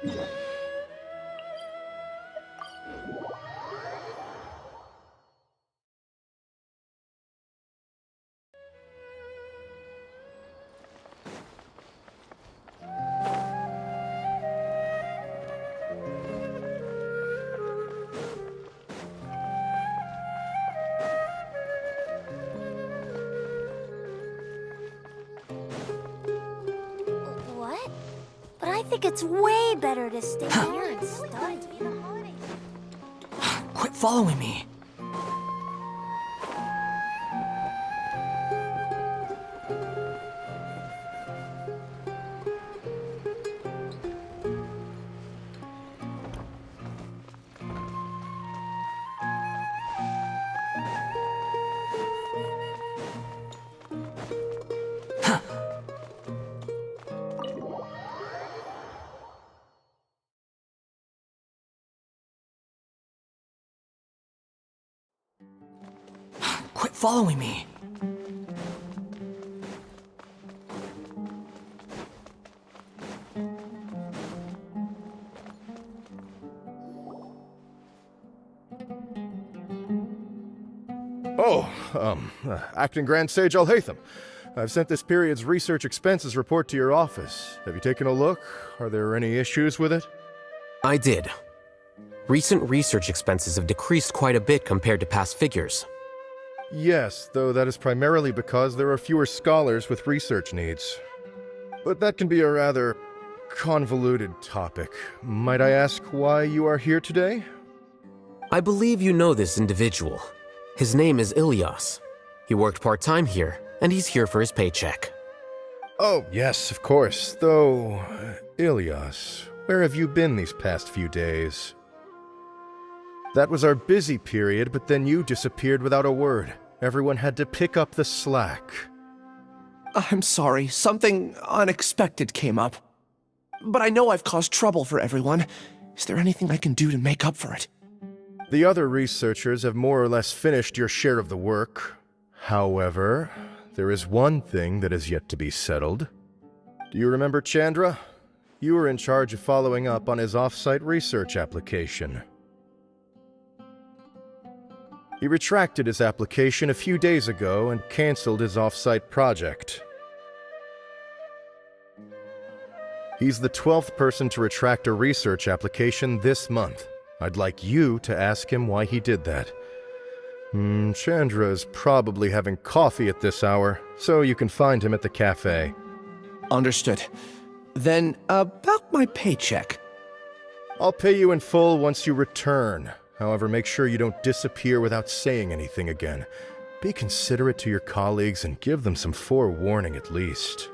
What? But I think it's way better to stay here and study. Quit following me. Quit following me. Oh, Acting Grand Sage Al-Haitham. I've sent this period's research expenses report to your office. Have you taken a look? Are there any issues with it? I did. Recent research expenses have decreased quite a bit compared to past figures. Yes, though that is primarily because there are fewer scholars with research needs. But that can be a rather convoluted topic. Might I ask why you are here today? I believe you know this individual. His name is Ilyas. He worked part-time here, and he's here for his paycheck. Oh, yes, of course. Though, Ilyas, where have you been these past few days? That was our busy period, but then you disappeared without a word. Everyone had to pick up the slack. I'm sorry, something unexpected came up. But I know I've caused trouble for everyone. Is there anything I can do to make up for it? The other researchers have more or less finished your share of the work. However, there is one thing that is yet to be settled. Do you remember Chandra? You were in charge of following up on his off-site research application. He retracted his application a few days ago and canceled his off-site project. He's the 12th person to retract a research application this month. I'd like you to ask him why he did that. Chandra is probably having coffee at this hour, so you can find him at the cafe. Understood. Then, about my paycheck. I'll pay you in full once you return. However, make sure you don't disappear without saying anything again. Be considerate to your colleagues and give them some forewarning at least.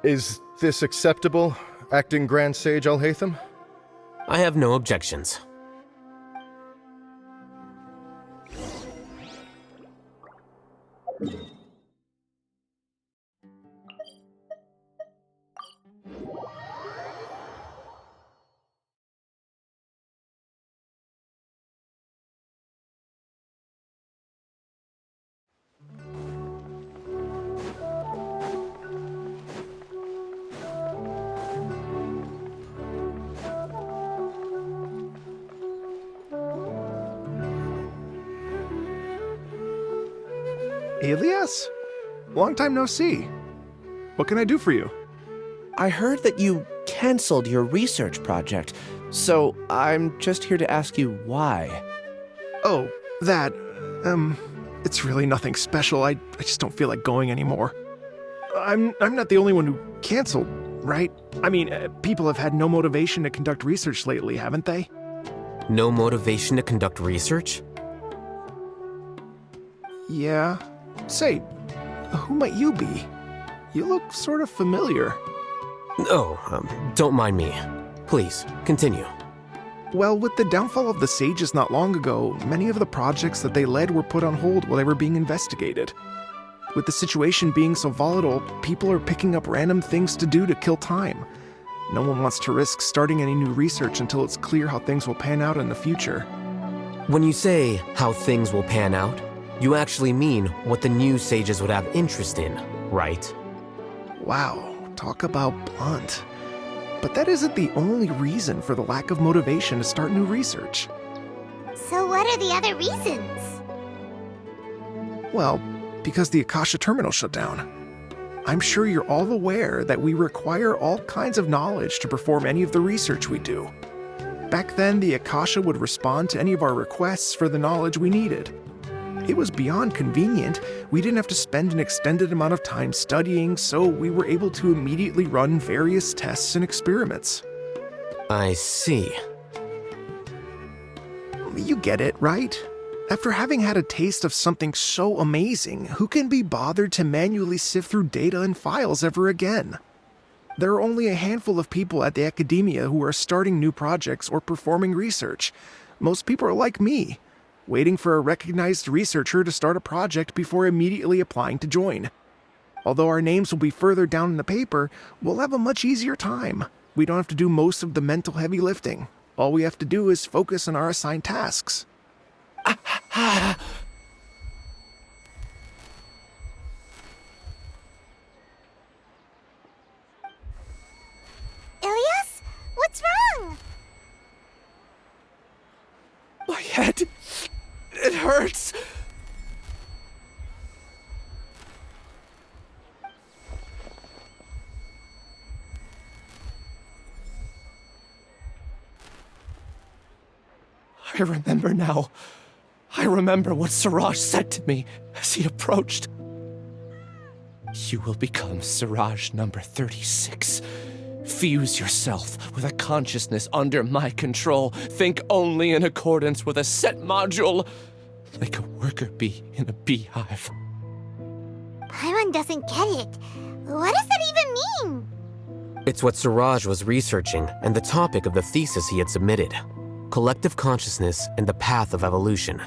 Is this acceptable, Acting Grand Sage Al-Haitham? I have no objections. Ilyas? Long time no see. What can I do for you? I heard that you canceled your research project, so I'm just here to ask you why. Oh, that, it's really nothing special. I just don't feel like going anymore. I'm not the only one who canceled, right? I mean, people have had no motivation to conduct research lately, haven't they? No motivation to conduct research? Yeah. Say, who might you be? You look sort of familiar. Oh, don't mind me. Please, continue. Well, with the downfall of the sages not long ago, many of the projects that they led were put on hold while they were being investigated. With the situation being so volatile, people are picking up random things to do to kill time. No one wants to risk starting any new research until it's clear how things will pan out in the future. When you say how things will pan out, you actually mean what the new sages would have interest in, right? Wow, talk about blunt. But that isn't the only reason for the lack of motivation to start new research. So what are the other reasons? Well, because the Akasha terminal shut down. I'm sure you're all aware that we require all kinds of knowledge to perform any of the research we do. Back then, the Akasha would respond to any of our requests for the knowledge we needed. It was beyond convenient. We didn't have to spend an extended amount of time studying, so we were able to immediately run various tests and experiments. I see. You get it, right? After having had a taste of something so amazing, who can be bothered to manually sift through data and files ever again? There are only a handful of people at the academia who are starting new projects or performing research. Most people are like me, waiting for a recognized researcher to start a project before immediately applying to join. Although our names will be further down in the paper, we'll have a much easier time. We don't have to do most of the mental heavy lifting. All we have to do is focus on our assigned tasks. Ilias? What's wrong? My head. It hurts. I remember now. I remember what Siraj said to me as he approached. You will become Siraj number 36. Fuse yourself with a consciousness under my control. Think only in accordance with a set module, like a worker bee in a beehive. Paimon doesn't get it. What does that even mean? It's what Siraj was researching and the topic of the thesis he had submitted. Collective consciousness and the path of evolution.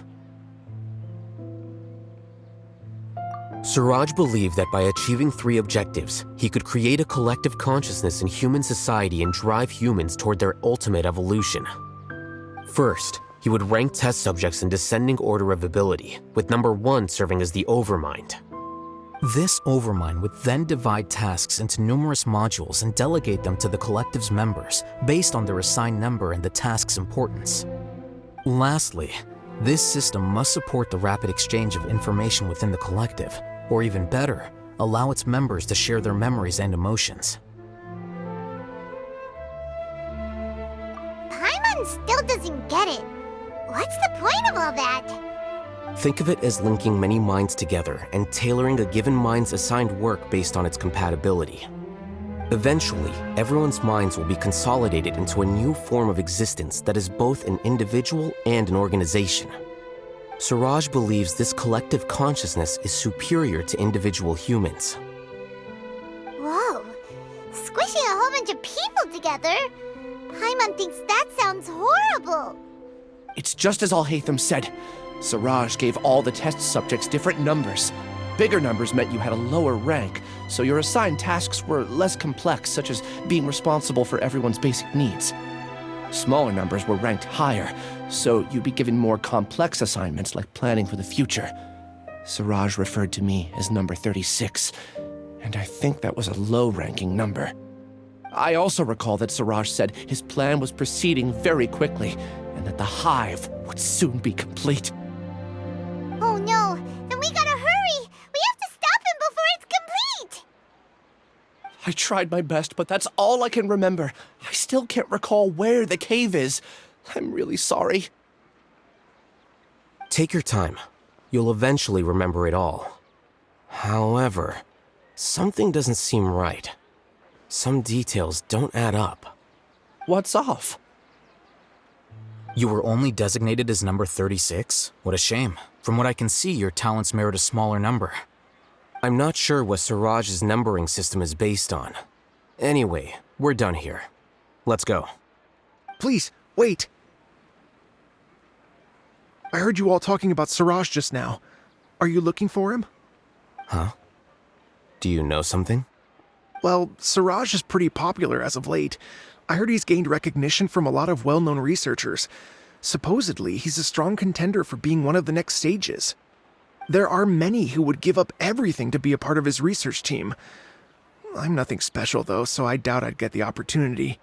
Siraj believed that by achieving 3 objectives, he could create a collective consciousness in human society and drive humans toward their ultimate evolution. First, he would rank test subjects in descending order of ability, with number 1 serving as the Overmind. This Overmind would then divide tasks into numerous modules and delegate them to the collective's members based on their assigned number and the task's importance. Lastly, this system must support the rapid exchange of information within the collective, or even better, allow its members to share their memories and emotions. Paimon still doesn't get it. What's the point of all that? Think of it as linking many minds together and tailoring a given mind's assigned work based on its compatibility. Eventually, everyone's minds will be consolidated into a new form of existence that is both an individual and an organization. Siraj believes this collective consciousness is superior to individual humans. Whoa. Squishing a whole bunch of people together? Paimon thinks that sounds horrible. It's just as Al-Haitham said. Siraj gave all the test subjects different numbers. Bigger numbers meant you had a lower rank, so your assigned tasks were less complex, such as being responsible for everyone's basic needs. Smaller numbers were ranked higher, so you'd be given more complex assignments like planning for the future. Siraj referred to me as number 36, and I think that was a low-ranking number. I also recall that Siraj said his plan was proceeding very quickly, and that the hive would soon be complete. Oh no, then we gotta hurry! We have to stop him before it's complete! I tried my best, but that's all I can remember. I still can't recall where the cave is. I'm really sorry. Take your time. You'll eventually remember it all. However, something doesn't seem right. Some details don't add up. What's off? You were only designated as number 36? What a shame. From what I can see, your talents merit a smaller number. I'm not sure what Siraj's numbering system is based on. Anyway, we're done here. Let's go. Please, wait. I heard you all talking about Siraj just now. Are you looking for him? Huh? Do you know something? Well, Siraj is pretty popular as of late. I heard he's gained recognition from a lot of well-known researchers. Supposedly, he's a strong contender for being one of the next sages. There are many who would give up everything to be a part of his research team. I'm nothing special, though, so I doubt I'd get the opportunity.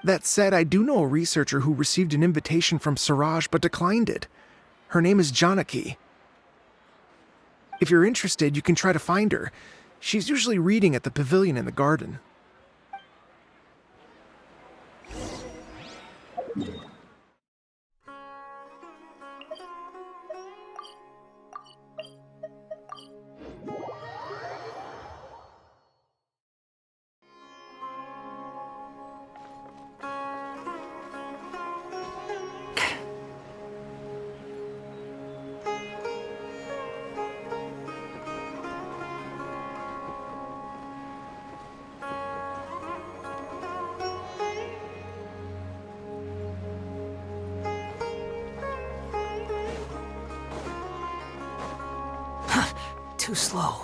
That said, I do know a researcher who received an invitation from Siraj but declined it. Her name is Janaki. If you're interested, you can try to find her. She's usually reading at the pavilion in the garden. Too slow.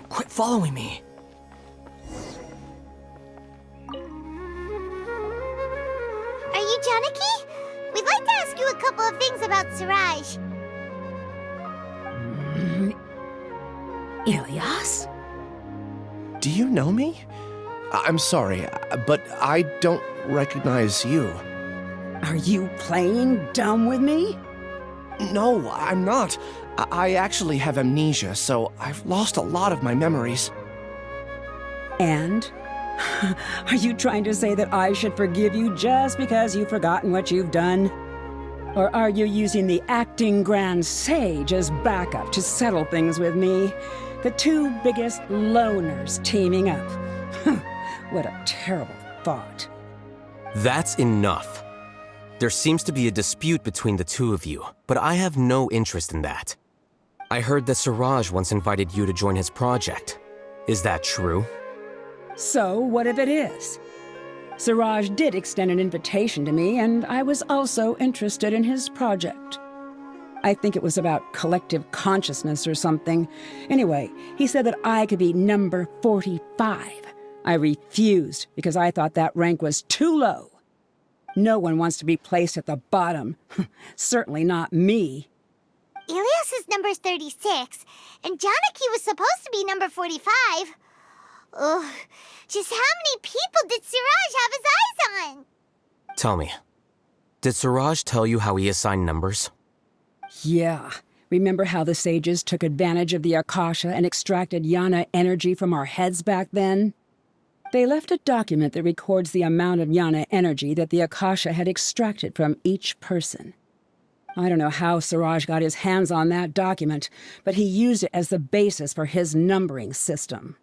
Quit following me. Are you Janaki? We'd like to ask you a couple of things about Siraj. Ilyas? Do you know me? I'm sorry, but I don't recognize you. Are you playing dumb with me? No, I'm not. I actually have amnesia, so I've lost a lot of my memories. And? Are you trying to say that I should forgive you just because you've forgotten what you've done? Or are you using the acting grand sage as backup to settle things with me? The two biggest loners teaming up. What a terrible thought. That's enough. There seems to be a dispute between the two of you, but I have no interest in that. I heard that Siraj once invited you to join his project. Is that true? So, what if it is? Siraj did extend an invitation to me, and I was also interested in his project. I think it was about collective consciousness or something. Anyway, he said that I could be number 45. I refused because I thought that rank was too low. No one wants to be placed at the bottom. Certainly not me. Ilyas is number 36, and Janaki was supposed to be number 45. Ugh, just how many people did Siraj have his eyes on? Tell me, did Siraj tell you how he assigned numbers? Yeah. Remember how the sages took advantage of the Akasha and extracted Yana energy from our heads back then? They left a document that records the amount of Yana energy that the Akasha had extracted from each person. I don't know how Siraj got his hands on that document, but he used it as the basis for his numbering system.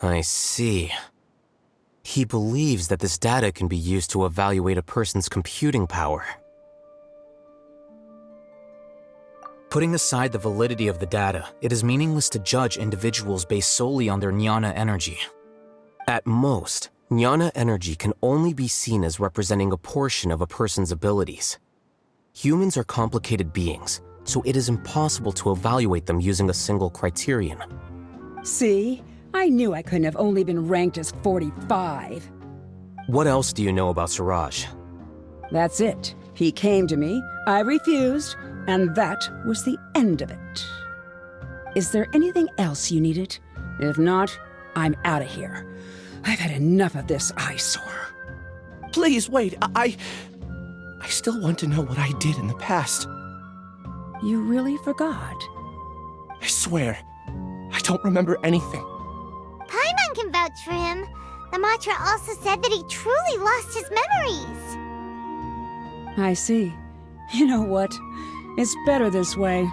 I see. He believes that this data can be used to evaluate a person's computing power. Putting aside the validity of the data, it is meaningless to judge individuals based solely on their jnana energy. At most, jnana energy can only be seen as representing a portion of a person's abilities. Humans are complicated beings, so it is impossible to evaluate them using a single criterion. See? I knew I couldn't have only been ranked as 45. What else do you know about Siraj? That's it. He came to me, I refused, and that was the end of it. Is there anything else you needed? If not, I'm out of here. I've had enough of this eyesore. Please, wait, I still want to know what I did in the past. You really forgot? I swear, I don't remember anything. Paimon can vouch for him. The mantra also said that he truly lost his memories. I see. You know what? It's better this way.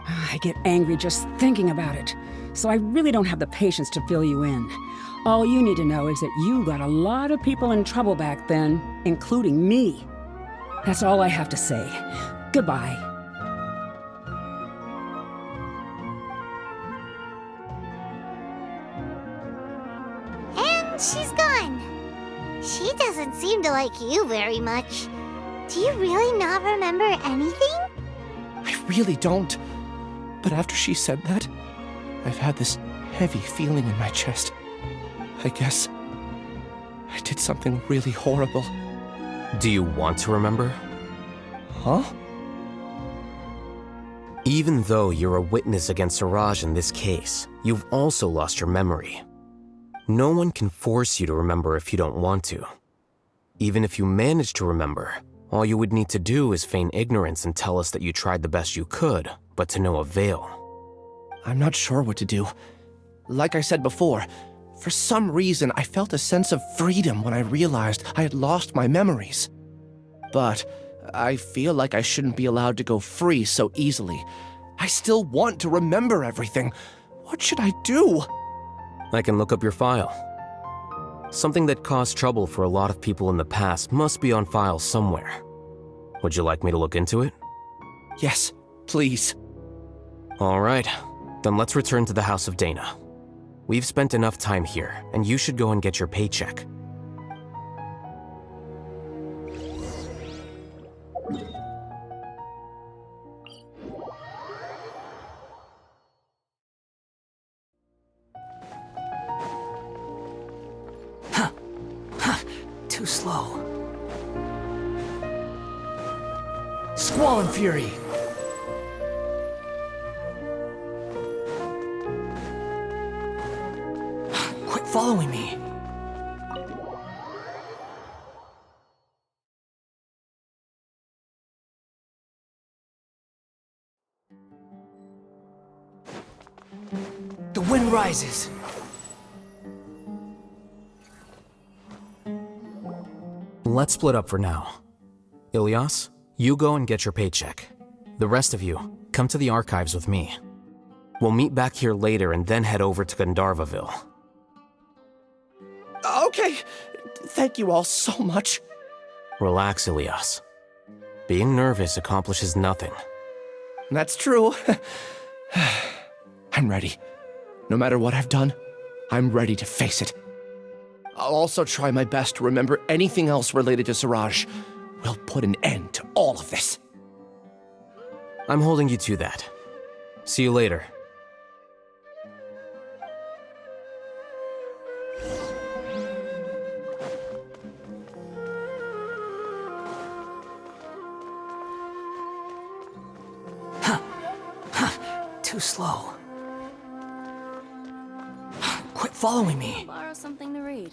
I get angry just thinking about it, so I really don't have the patience to fill you in. All you need to know is that you got a lot of people in trouble back then, including me. That's all I have to say. Goodbye. And she's gone. She doesn't seem to like you very much. Do you really not remember anything? I really don't. But after she said that, I've had this heavy feeling in my chest. I guess I did something really horrible. Do you want to remember? Huh? Even though you're a witness against Siraj in this case, you've also lost your memory. No one can force you to remember if you don't want to. Even if you manage to remember, all you would need to do is feign ignorance and tell us that you tried the best you could, but to no avail. I'm not sure what to do. Like I said before, for some reason I felt a sense of freedom when I realized I had lost my memories. But I feel like I shouldn't be allowed to go free so easily. I still want to remember everything. What should I do? I can look up your file. Something that caused trouble for a lot of people in the past must be on file somewhere. Would you like me to look into it? Yes, please. All right, then let's return to the House of Dana. We've spent enough time here, and you should go and get your paycheck. Too slow. Squall and Fury! Quit following me! The wind rises! Let's split up for now. Ilyas, you go and get your paycheck. The rest of you, come to the archives with me. We'll meet back here later and then head over to Gandharvaville. Okay, thank you all so much. Relax, Ilyas. Being nervous accomplishes nothing. That's true. I'm ready. No matter what I've done, I'm ready to face it. I'll also try my best to remember anything else related to Siraj. We'll put an end to all of this. I'm holding you to that. See you later. Too slow. Quit following me. Borrow something to read.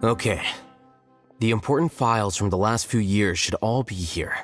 Okay. The important files from the last few years should all be here.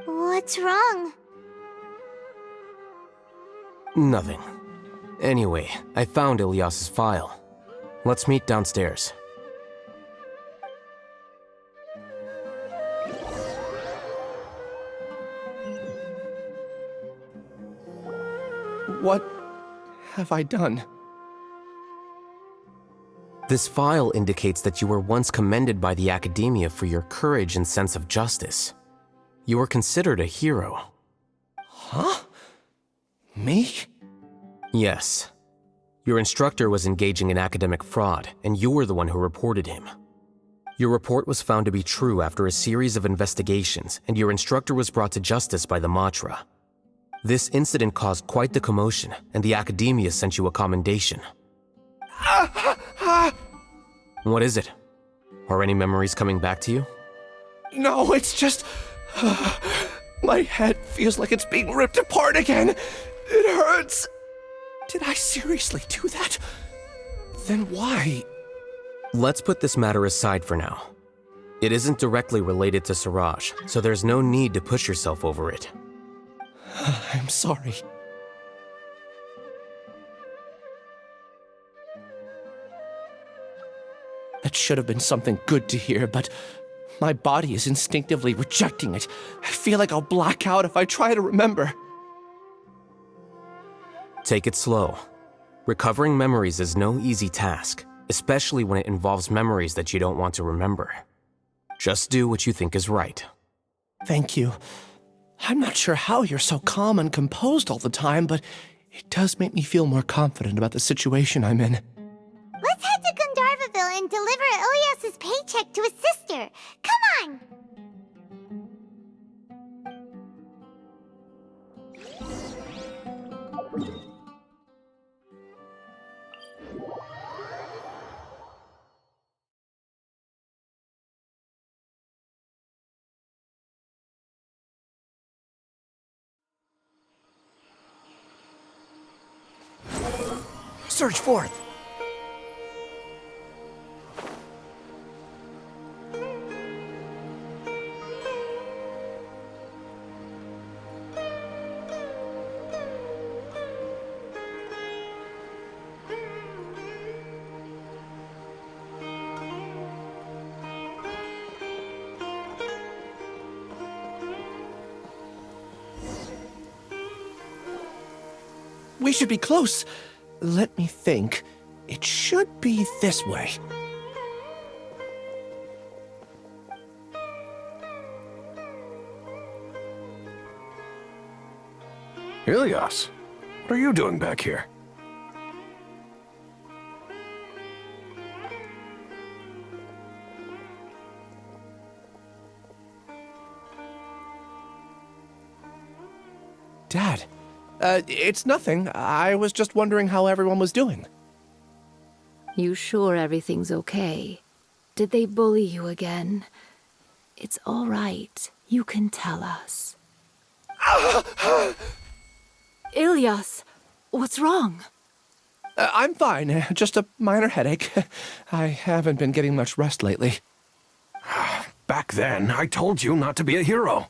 What's wrong? Nothing. Anyway, I found Ilyas's file. Let's meet downstairs. What have I done? This file indicates that you were once commended by the academia for your courage and sense of justice. You were considered a hero. Huh? Me? Yes. Your instructor was engaging in academic fraud, and you were the one who reported him. Your report was found to be true after a series of investigations, and your instructor was brought to justice by the Matra. This incident caused quite the commotion, and the academia sent you a commendation. What is it? Are any memories coming back to you? No, it's just... my head feels like it's being ripped apart again. It hurts. Did I seriously do that? Then why? Let's put this matter aside for now. It isn't directly related to Siraj, so there's no need to push yourself over it. I'm sorry. That should have been something good to hear, but my body is instinctively rejecting it. I feel like I'll black out if I try to remember. Take it slow. Recovering memories is no easy task, especially when it involves memories that you don't want to remember. Just do what you think is right. Thank you. I'm not sure how you're so calm and composed all the time, but it does make me feel more confident about the situation I'm in. Let's head to Gandharvaville and deliver Ilyas's paycheck to his sister. Come on! Surge forth! We should be close. Let me think. It should be this way. Ilyas, what are you doing back here? Dad, it's nothing. I was just wondering how everyone was doing. You sure everything's okay? Did they bully you again? It's all right. You can tell us. Ilyas, what's wrong? I'm fine. Just a minor headache. I haven't been getting much rest lately. Back then, I told you not to be a hero.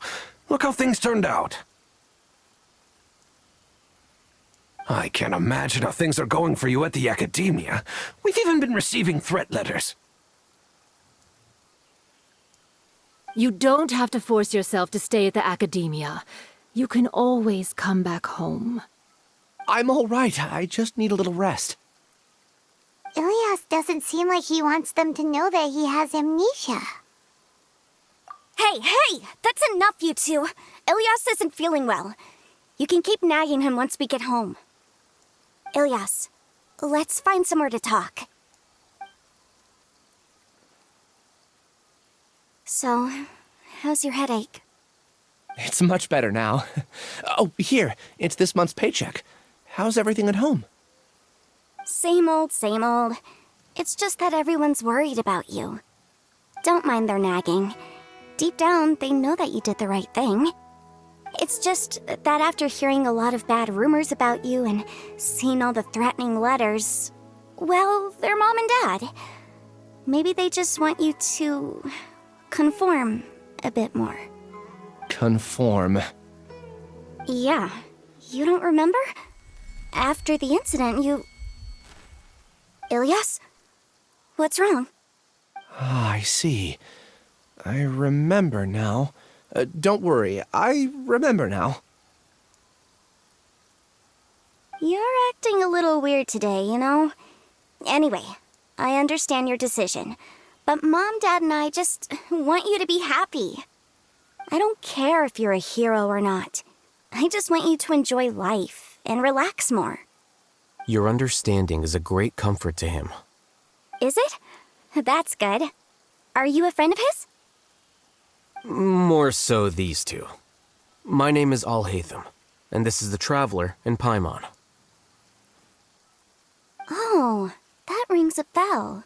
Look how things turned out. I can't imagine how things are going for you at the academia. We've even been receiving threat letters. You don't have to force yourself to stay at the academia. You can always come back home. I'm all right. I just need a little rest. Ilyas doesn't seem like he wants them to know that he has amnesia. Hey! That's enough, you two. Ilyas isn't feeling well. You can keep nagging him once we get home. Ilyas, let's find somewhere to talk. So, how's your headache? It's much better now. Oh, here. It's this month's paycheck. How's everything at home? Same old, same old. It's just that everyone's worried about you. Don't mind their nagging. Deep down, they know that you did the right thing. It's just that after hearing a lot of bad rumors about you and seeing all the threatening letters, well, they're mom and dad. Maybe they just want you to conform a bit more. Conform. Yeah. You don't remember? After the incident, you... Ilyas? What's wrong? Ah, I see. I remember now. Don't worry, I remember now. You're acting a little weird today, you know? Anyway, I understand your decision, but Mom, Dad, and I just want you to be happy. I don't care if you're a hero or not. I just want you to enjoy life and relax more. Your understanding is a great comfort to him. Is it? That's good. Are you a friend of his? More so these two. My name is Al-Haitham, and this is the Traveler in Paimon. Oh, that rings a bell.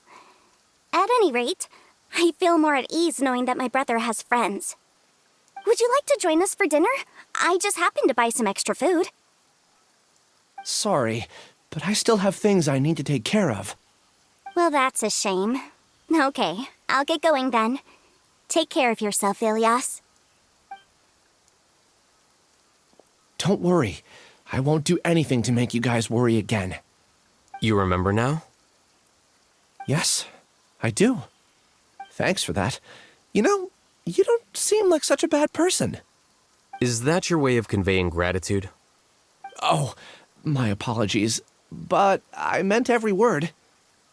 At any rate, I feel more at ease knowing that my brother has friends. Would you like to join us for dinner? I just happened to buy some extra food. Sorry, but I still have things I need to take care of. Well, that's a shame. Okay, I'll get going then. Take care of yourself, Ilias. Don't worry. I won't do anything to make you guys worry again. You remember now? Yes, I do. Thanks for that. You know, you don't seem like such a bad person. Is that your way of conveying gratitude? Oh, my apologies, but I meant every word.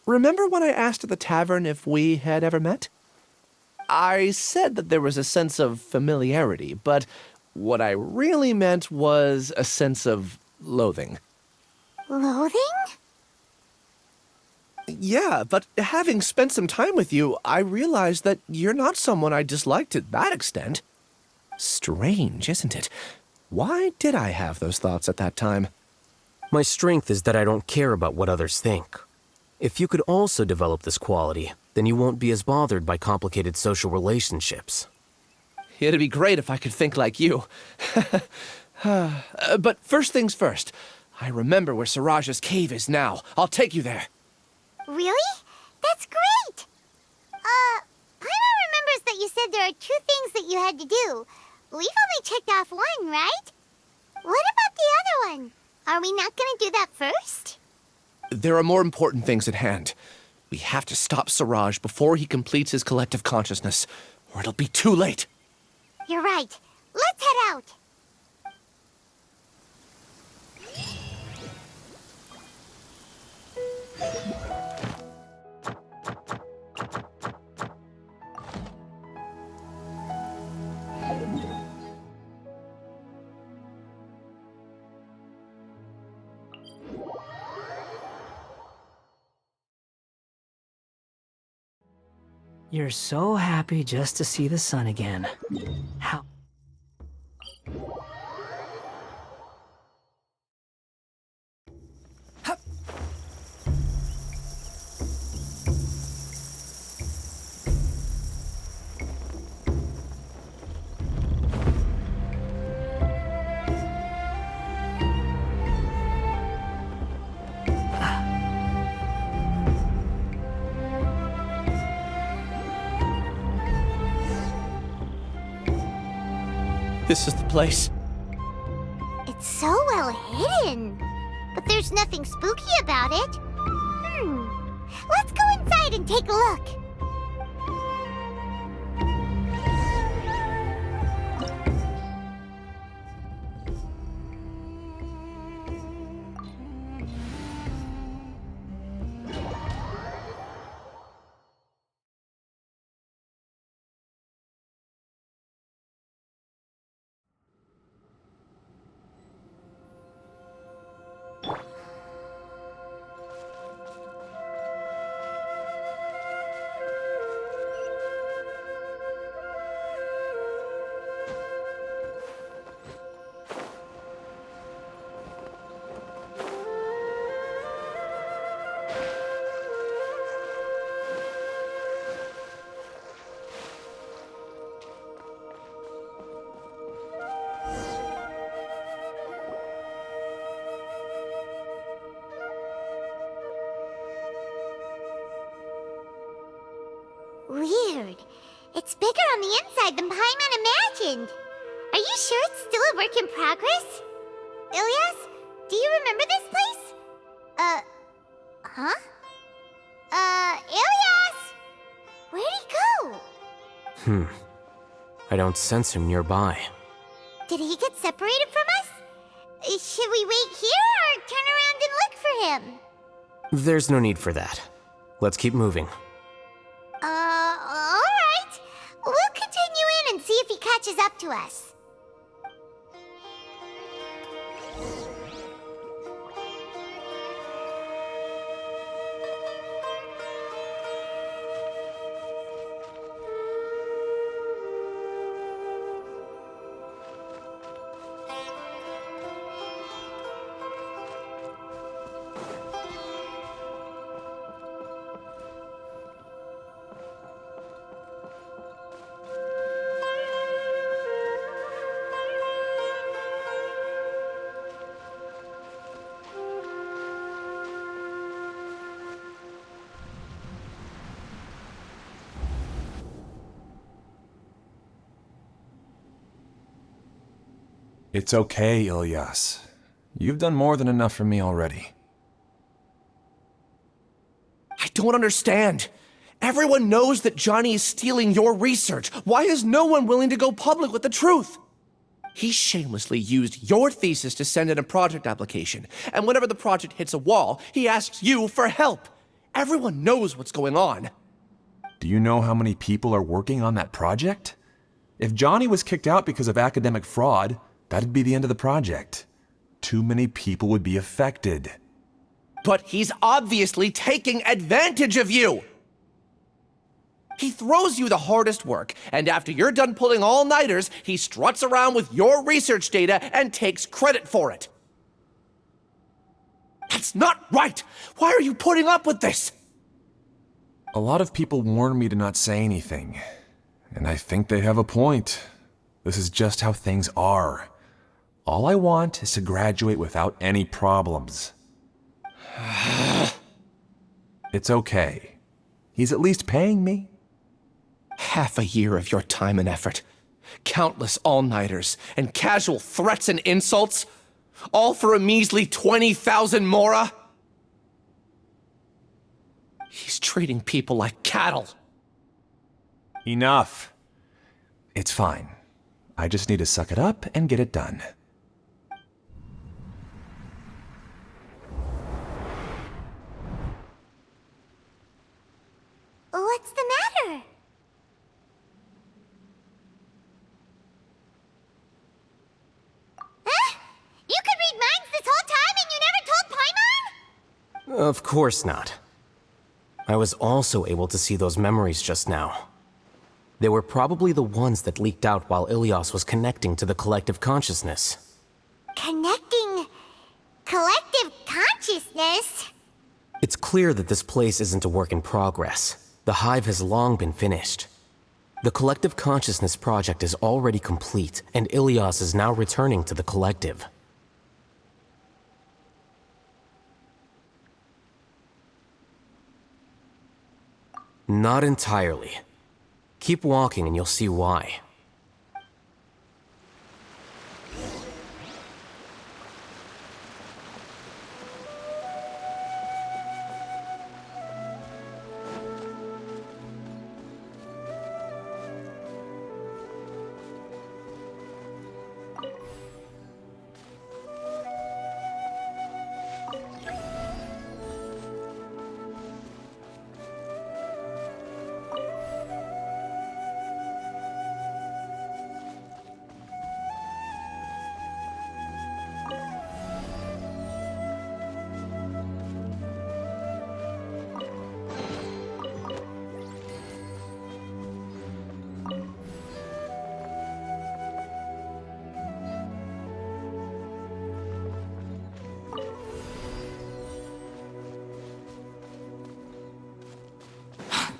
Remember when I asked at the tavern if we had ever met? I said that there was a sense of familiarity, but what I really meant was a sense of loathing. Loathing? Yeah, but having spent some time with you, I realized that you're not someone I dislike to that extent. Strange, isn't it? Why did I have those thoughts at that time? My strength is that I don't care about what others think. If you could also develop this quality, then you won't be as bothered by complicated social relationships. It'd be great if I could think like you. But first things first, I remember where Siraj's cave is now. I'll take you there. Really? That's great! Paimon remembers that you said there are 2 things that you had to do. We've only checked off 1, right? What about the other one? Are we not gonna do that first? There are more important things at hand. We have to stop Siraj before he completes his collective consciousness, or it'll be too late. You're right. Let's head out. You're so happy just to see the sun again. How... Hup. This is the place. It's so well hidden. But there's nothing spooky about it. Let's go inside and take a look. Weird. It's bigger on the inside than Paimon imagined. Are you sure it's still a work in progress? Ilias, do you remember this place? Huh? Ilias! Where'd he go? I don't sense him nearby. Did he get separated from us? Should we wait here or turn around and look for him? There's no need for that. Let's keep moving. Alright. We'll continue in and see if he catches up to us. It's okay, Ilyas. You've done more than enough for me already. I don't understand. Everyone knows that Johnny is stealing your research. Why is no one willing to go public with the truth? He shamelessly used your thesis to send in a project application, and whenever the project hits a wall, he asks you for help. Everyone knows what's going on. Do you know how many people are working on that project? If Johnny was kicked out because of academic fraud, that'd be the end of the project. Too many people would be affected. But he's obviously taking advantage of you! He throws you the hardest work, and after you're done pulling all-nighters, he struts around with your research data and takes credit for it. That's not right! Why are you putting up with this? A lot of people warn me to not say anything, and I think they have a point. This is just how things are. All I want is to graduate without any problems. It's okay. He's at least paying me. Half a year of your time and effort, countless all-nighters, and casual threats and insults, all for a measly 20,000 mora? He's treating people like cattle. Enough. It's fine. I just need to suck it up and get it done. What's the matter? Huh? You could read minds this whole time and you never told Paimon? Of course not. I was also able to see those memories just now. They were probably the ones that leaked out while Ilyas was connecting to the collective consciousness. Connecting collective consciousness? It's clear that this place isn't a work in progress. The hive has long been finished. The collective consciousness project is already complete, and Ilyas is now returning to the collective. Not entirely. Keep walking and you'll see why.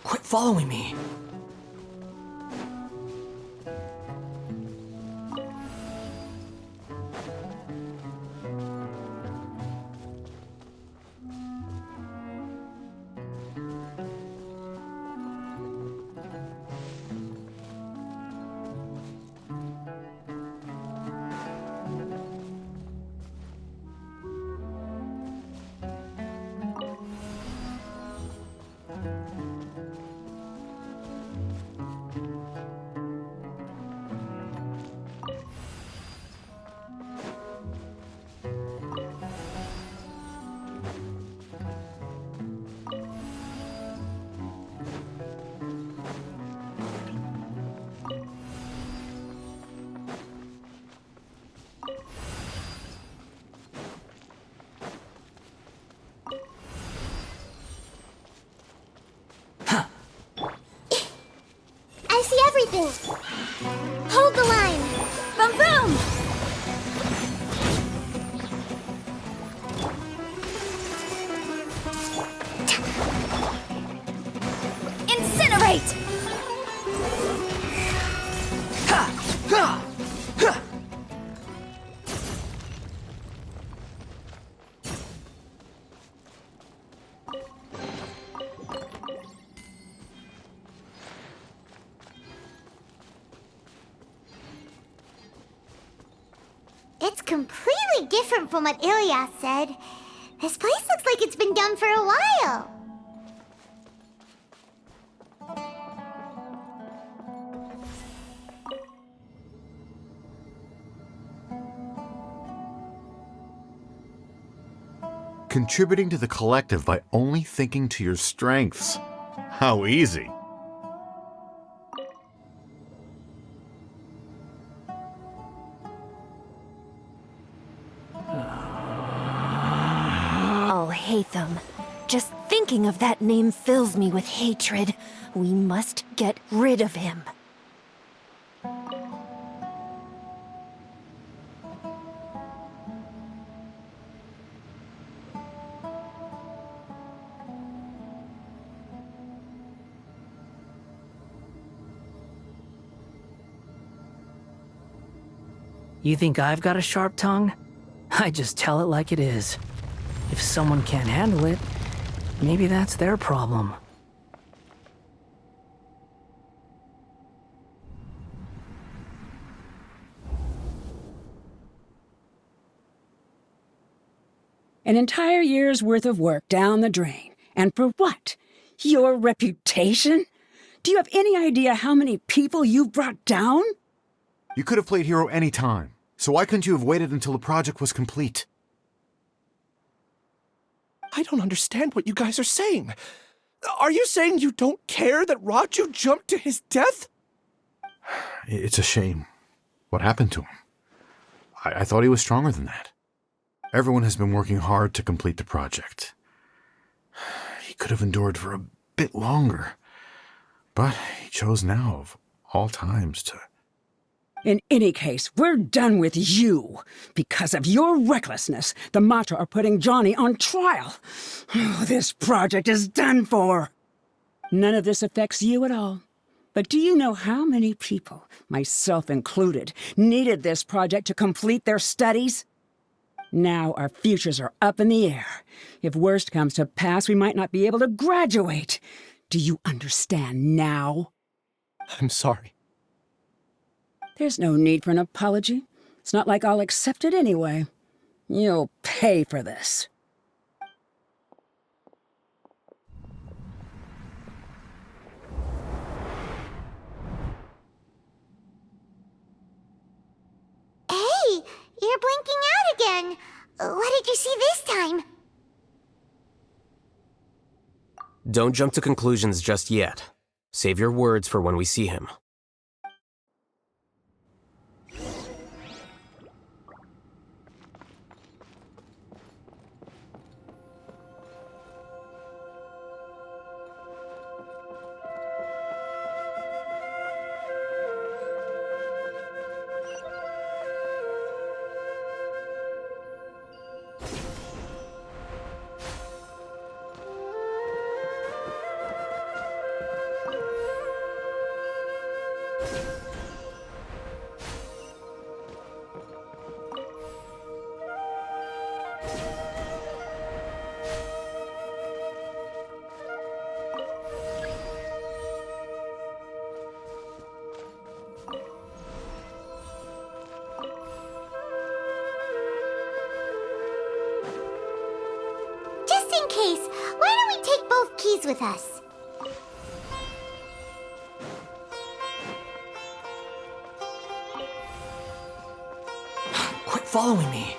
Quit following me. sweeping. Hold the line. Boom, boom. Incinerate! It's completely different from what Ilyas said. This place looks like it's been done for a while. Contributing to the collective by only thinking to your strengths. How easy. Al-Haitham. Just thinking of that name fills me with hatred. We must get rid of him. You think I've got a sharp tongue? I just tell it like it is. If someone can't handle it, maybe that's their problem. An entire year's worth of work down the drain. And for what? Your reputation? Do you have any idea how many people you've brought down? You could have played hero any time, so why couldn't you have waited until the project was complete? I don't understand what you guys are saying. Are you saying you don't care that Raju jumped to his death? It's a shame. What happened to him? I thought he was stronger than that. Everyone has been working hard to complete the project. He could have endured for a bit longer, but he chose now, of all times, to... In any case, we're done with you. Because of your recklessness, the Matra are putting Johnny on trial. This project is done for. None of this affects you at all. But do you know how many people, myself included, needed this project to complete their studies? Now our futures are up in the air. If worst comes to pass, we might not be able to graduate. Do you understand now? I'm sorry. There's no need for an apology. It's not like I'll accept it anyway. You'll pay for this. Hey, you're blinking out again. What did you see this time? Don't jump to conclusions just yet. Save your words for when we see him. Just in case, why don't we take both keys with us? Quit following me.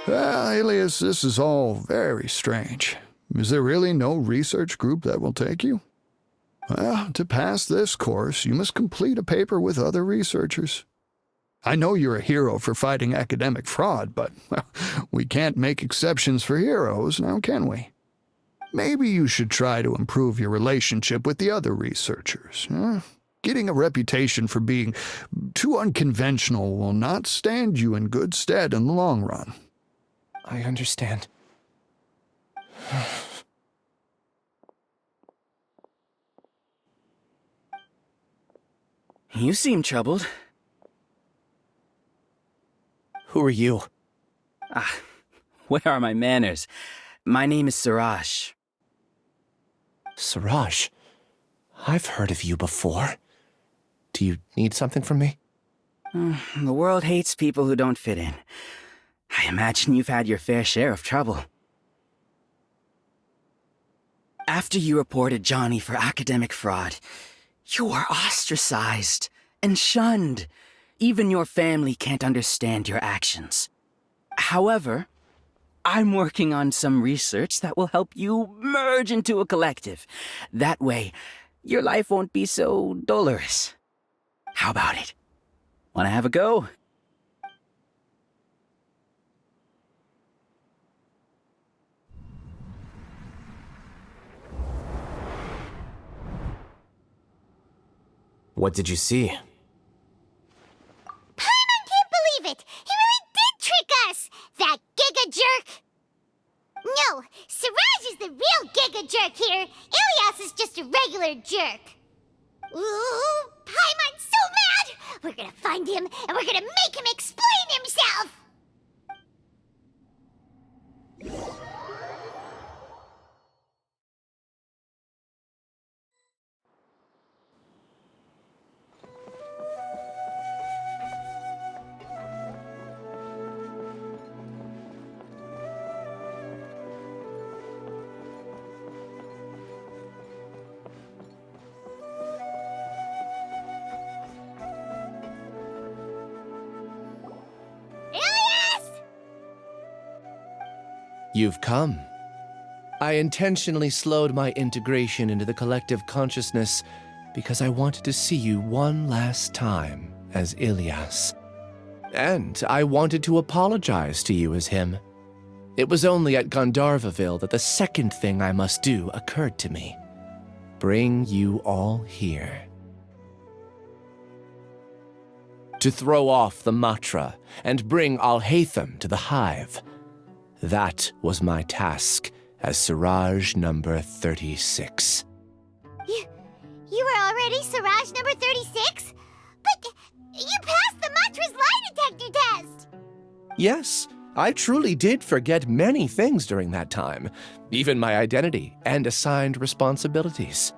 Alias, this is all very strange. Is there really no research group that will take you? Well, to pass this course, you must complete a paper with other researchers. I know you're a hero for fighting academic fraud, but well, we can't make exceptions for heroes, now can we? Maybe you should try to improve your relationship with the other researchers. Getting a reputation for being too unconventional will not stand you in good stead in the long run. I understand. You seem troubled. Who are you? Where are my manners? My name is Siraj. Siraj? I've heard of you before. Do you need something from me? The world hates people who don't fit in. I imagine you've had your fair share of trouble. After you reported Johnny for academic fraud, you were ostracized and shunned. Even your family can't understand your actions. However, I'm working on some research that will help you merge into a collective. That way, your life won't be so dolorous. How about it? Wanna have a go? What did you see? Paimon can't believe it! He really did trick us! That giga jerk! No, Siraj is the real giga jerk here. Ilias is just a regular jerk. Ooh, Paimon's so mad! We're gonna find him, and we're gonna make him explain himself! You've come. I intentionally slowed my integration into the collective consciousness because I wanted to see you one last time as Ilias. And I wanted to apologize to you as him. It was only at Gandharvaville that the second thing I must do occurred to me. Bring you all here. To throw off the Matra and bring Al-Haitham to the hive. That was my task as Siraj number 36. You were already Siraj number 36? But you passed the Matra's lie detector test! Yes, I truly did forget many things during that time, even my identity and assigned responsibilities.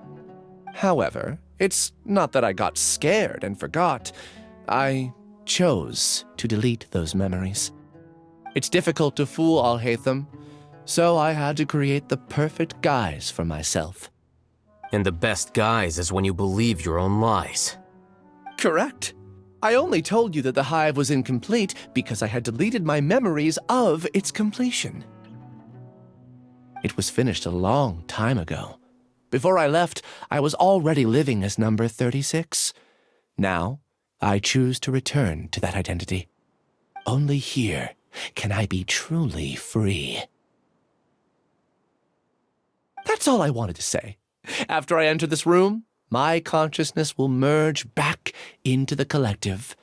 However, it's not that I got scared and forgot. I chose to delete those memories. It's difficult to fool Al-Haitham, so I had to create the perfect guise for myself. And the best guise is when you believe your own lies. Correct. I only told you that the hive was incomplete because I had deleted my memories of its completion. It was finished a long time ago. Before I left, I was already living as number 36. Now, I choose to return to that identity. Only here can I be truly free. That's all I wanted to say. After I enter this room, my consciousness will merge back into the collective.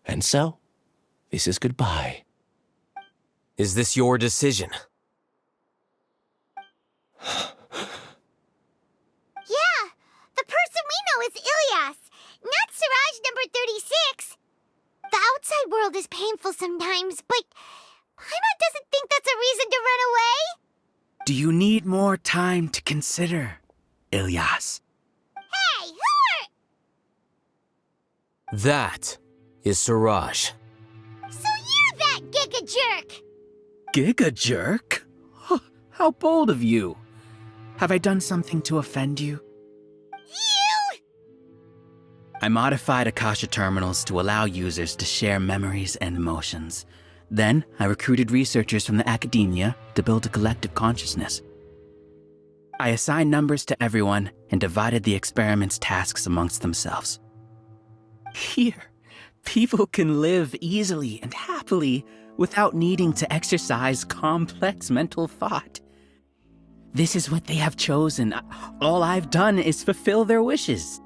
And so, this is goodbye. Is this your decision? Yeah, the person we know is Ilias, not Siraj number 36. The outside world is painful sometimes, but Paimon doesn't think that's a reason to run away. Do you need more time to consider, Ilias? Hey, who are... That is Siraj. So you're that giga jerk! Giga jerk? Oh, how bold of you. Have I done something to offend you? I modified Akasha terminals to allow users to share memories and emotions. Then, I recruited researchers from the academia to build a collective consciousness. I assigned numbers to everyone and divided the experiment's tasks amongst themselves. Here, people can live easily and happily without needing to exercise complex mental thought. This is what they have chosen. All I've done is fulfill their wishes.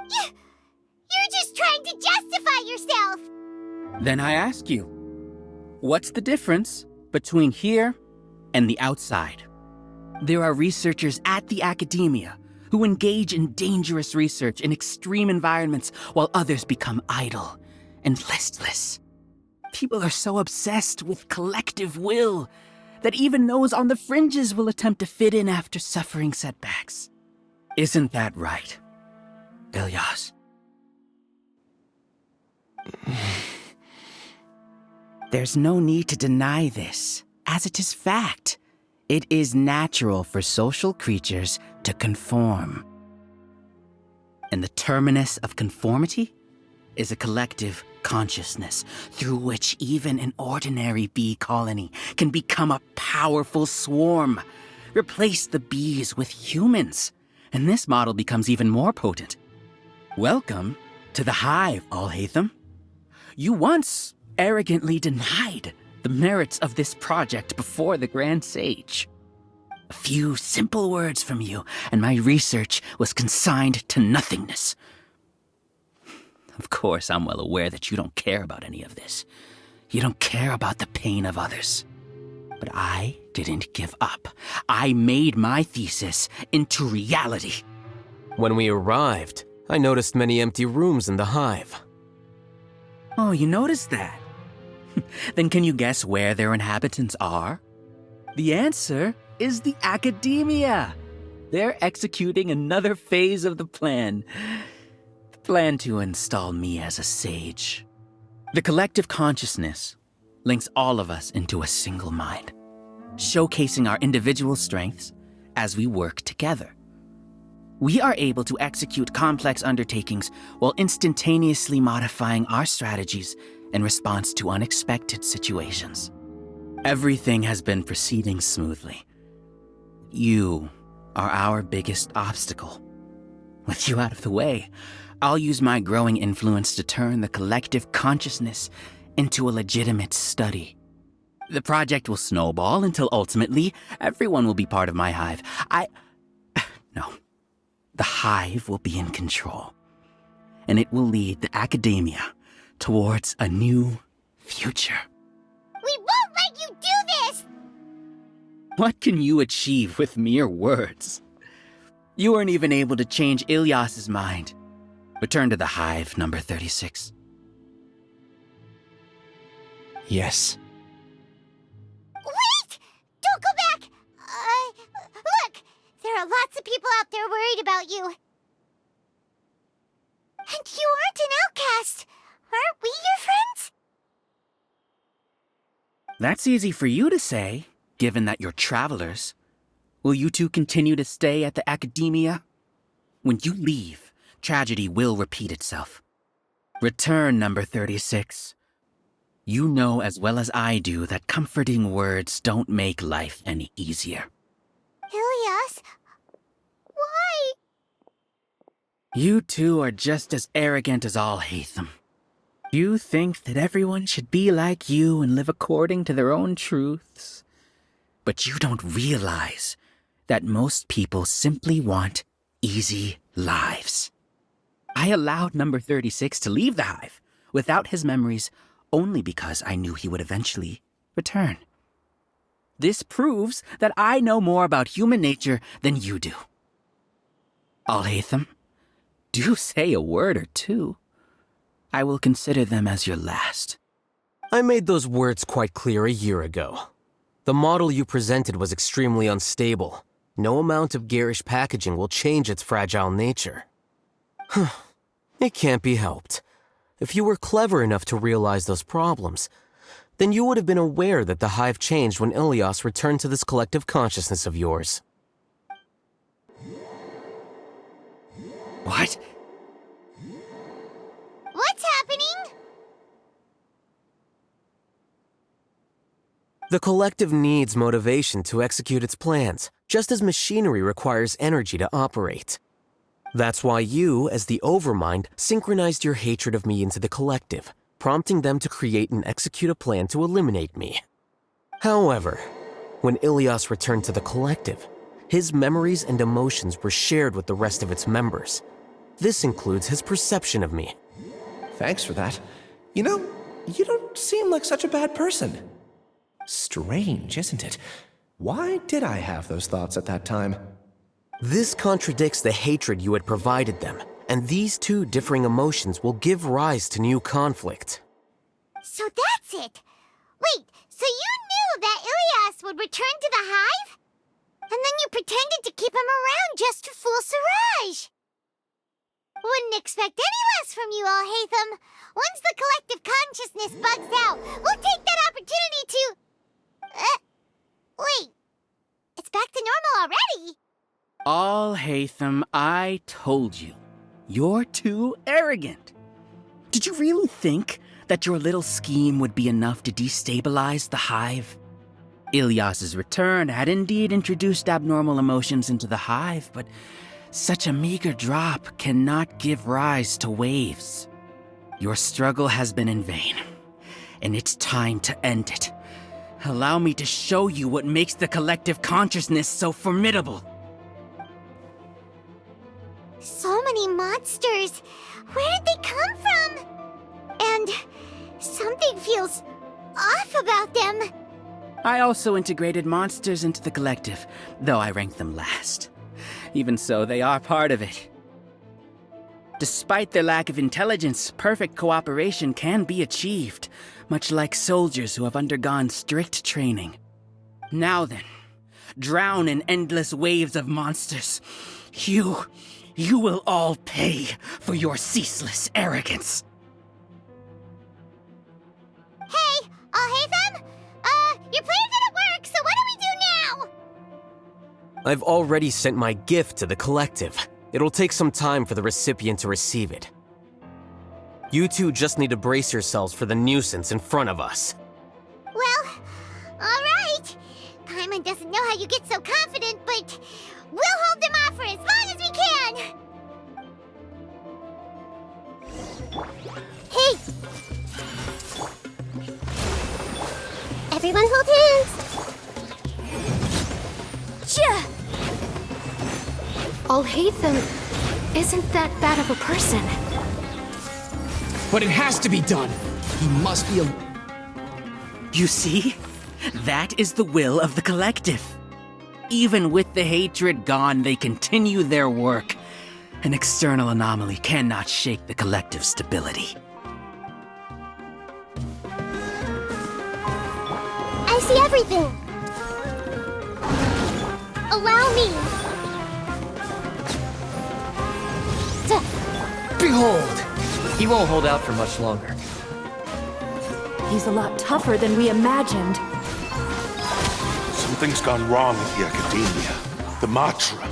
You're just trying to justify yourself! Then I ask you, what's the difference between here and the outside? There are researchers at the academia who engage in dangerous research in extreme environments while others become idle and listless. People are so obsessed with collective will that even those on the fringes will attempt to fit in after suffering setbacks. Isn't that right, Ilyas? There's no need to deny this, as it is fact. It is natural for social creatures to conform. And the terminus of conformity is a collective consciousness through which even an ordinary bee colony can become a powerful swarm. Replace the bees with humans, and this model becomes even more potent. Welcome to the hive, Al-Haitham. You once arrogantly denied the merits of this project before the Grand Sage. A few simple words from you, and my research was consigned to nothingness. Of course, I'm well aware that you don't care about any of this. You don't care about the pain of others. But I didn't give up. I made my thesis into reality. When we arrived, I noticed many empty rooms in the hive. Oh, you noticed that? Then can you guess where their inhabitants are? The answer is the academia. They're executing another phase of the plan. The plan to install me as a sage. The collective consciousness links all of us into a single mind, showcasing our individual strengths as we work together. We are able to execute complex undertakings while instantaneously modifying our strategies in response to unexpected situations. Everything has been proceeding smoothly. You are our biggest obstacle. With you out of the way, I'll use my growing influence to turn the collective consciousness into a legitimate study. The project will snowball until ultimately everyone will be part of my hive. No. The hive will be in control, and it will lead the academia towards a new future. We won't let you do this! What can you achieve with mere words? You weren't even able to change Ilyas's mind. Return to the hive, number 36. Yes. Wait! Don't go back! Look! There are lots of people out there worried about you. And you aren't an outcast. Aren't we your friends? That's easy for you to say, given that you're travelers. Will you two continue to stay at the academia? When you leave, tragedy will repeat itself. Return, number 36. You know as well as I do that comforting words don't make life any easier. Ilyas? Why? You two are just as arrogant as Al-Haitham. You think that everyone should be like you and live according to their own truths. But you don't realize that most people simply want easy lives. I allowed number 36 to leave the hive without his memories only because I knew he would eventually return. This proves that I know more about human nature than you do. Al-Haitham, do say a word or two. I will consider them as your last. I made those words quite clear a year ago. The model you presented was extremely unstable. No amount of garish packaging will change its fragile nature. It can't be helped. If you were clever enough to realize those problems, then you would have been aware that the hive changed when Ilyas returned to this collective consciousness of yours. What? What's happening? The collective needs motivation to execute its plans, just as machinery requires energy to operate. That's why you, as the Overmind, synchronized your hatred of me into the collective, prompting them to create and execute a plan to eliminate me. However, when Ilias returned to the collective, his memories and emotions were shared with the rest of its members. This includes his perception of me. Thanks for that. You know, you don't seem like such a bad person. Strange, isn't it? Why did I have those thoughts at that time? This contradicts the hatred you had provided them, and these two differing emotions will give rise to new conflict. So that's it! Wait, so you knew that Ilias would return to the hive? And then you pretended to keep him around just to fool Siraj! Wouldn't expect any less from you, Al-Haitham. Once the collective consciousness bugs out, we'll take that opportunity to... wait. It's back to normal already? Al-Haitham, I told you. You're too arrogant. Did you really think that your little scheme would be enough to destabilize the hive? Ilias's return had indeed introduced abnormal emotions into the hive, but such a meager drop cannot give rise to waves. Your struggle has been in vain, and it's time to end it. Allow me to show you what makes the collective consciousness so formidable. So many monsters. Where did they come from? And something feels off about them. I also integrated monsters into the collective, though I ranked them last. Even so, they are part of it. Despite their lack of intelligence, perfect cooperation can be achieved, much like soldiers who have undergone strict training. Now then, drown in endless waves of monsters. You will all pay for your ceaseless arrogance. Hey, Al-Haitham! Your plan didn't work, so what do we do now? I've already sent my gift to the collective. It'll take some time for the recipient to receive it. You two just need to brace yourselves for the nuisance in front of us. Well, alright. Paimon doesn't know how you get so confident, but we'll hold them off for as long as we can! Hey! Everyone hold hands! Tja! Al-Haitham isn't that bad of a person. But it has to be done. He must be a... You see? That is the will of the collective. Even with the hatred gone, they continue their work. An external anomaly cannot shake the collective's stability. I see everything! Allow me! Behold! He won't hold out for much longer. He's a lot tougher than we imagined. Something's gone wrong at the Academia. The Matra.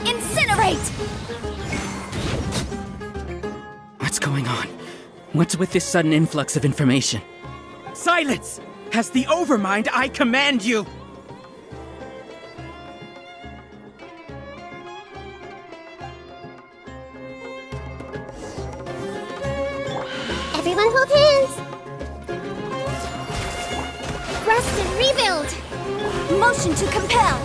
Incinerate! What's going on? What's with this sudden influx of information? Silence! As the Overmind, I command you! Everyone hold hands! Rest and rebuild! Motion to compel!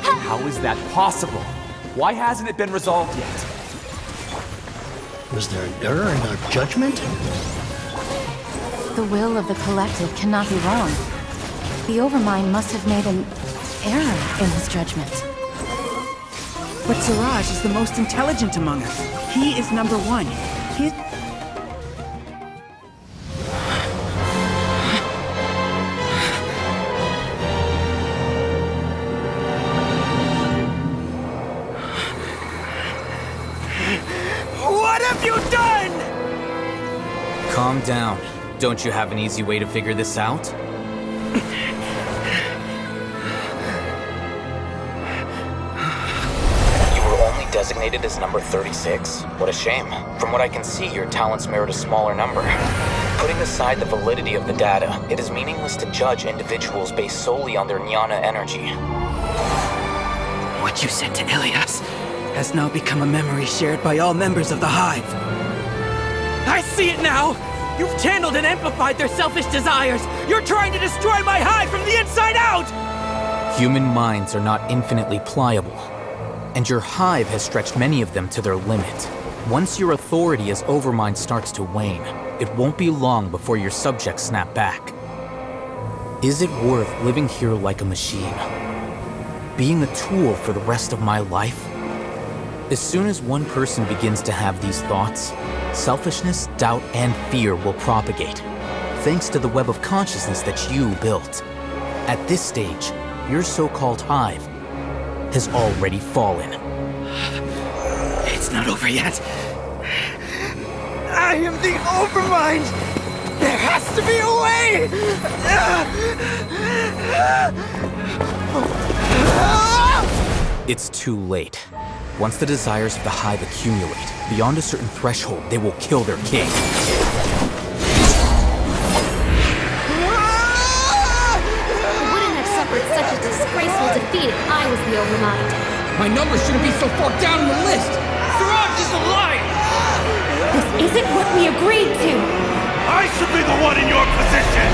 How is that possible? Why hasn't it been resolved yet? Was there an error in our judgment? The will of the collective cannot be wrong. The Overmind must have made an error in his judgment. But Siraj is the most intelligent among us. He is number one. What have you done? Calm down. Don't you have an easy way to figure this out? designated as number 36. What a shame. From what I can see, your talents merit a smaller number. Putting aside the validity of the data, it is meaningless to judge individuals based solely on their jnana energy. What you said to Ilias has now become a memory shared by all members of the Hive. I see it now! You've channeled and amplified their selfish desires! You're trying to destroy my Hive from the inside out! Human minds are not infinitely pliable, and your Hive has stretched many of them to their limit. Once your authority as Overmind starts to wane, it won't be long before your subjects snap back. Is it worth living here like a machine? Being a tool for the rest of my life? As soon as one person begins to have these thoughts, selfishness, doubt, and fear will propagate, thanks to the web of consciousness that you built. At this stage, your so-called Hive has already fallen. It's not over yet. I am the Overmind! There has to be a way! It's too late. Once the desires of the Hive accumulate, beyond a certain threshold, they will kill their king. I wouldn't have suffered such a disgraceful defeat if I was the Overmind. My numbers shouldn't be so far down in the list! Siraj is a liar! This isn't what we agreed to! I should be the one in your position!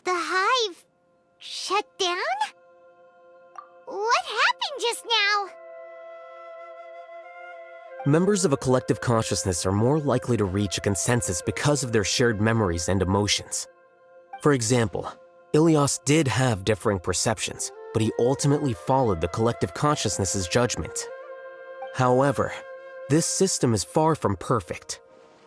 The Hive shut down? What happened just now? Members of a collective consciousness are more likely to reach a consensus because of their shared memories and emotions. For example, Ilias did have differing perceptions, but he ultimately followed the collective consciousness's judgment. However, this system is far from perfect.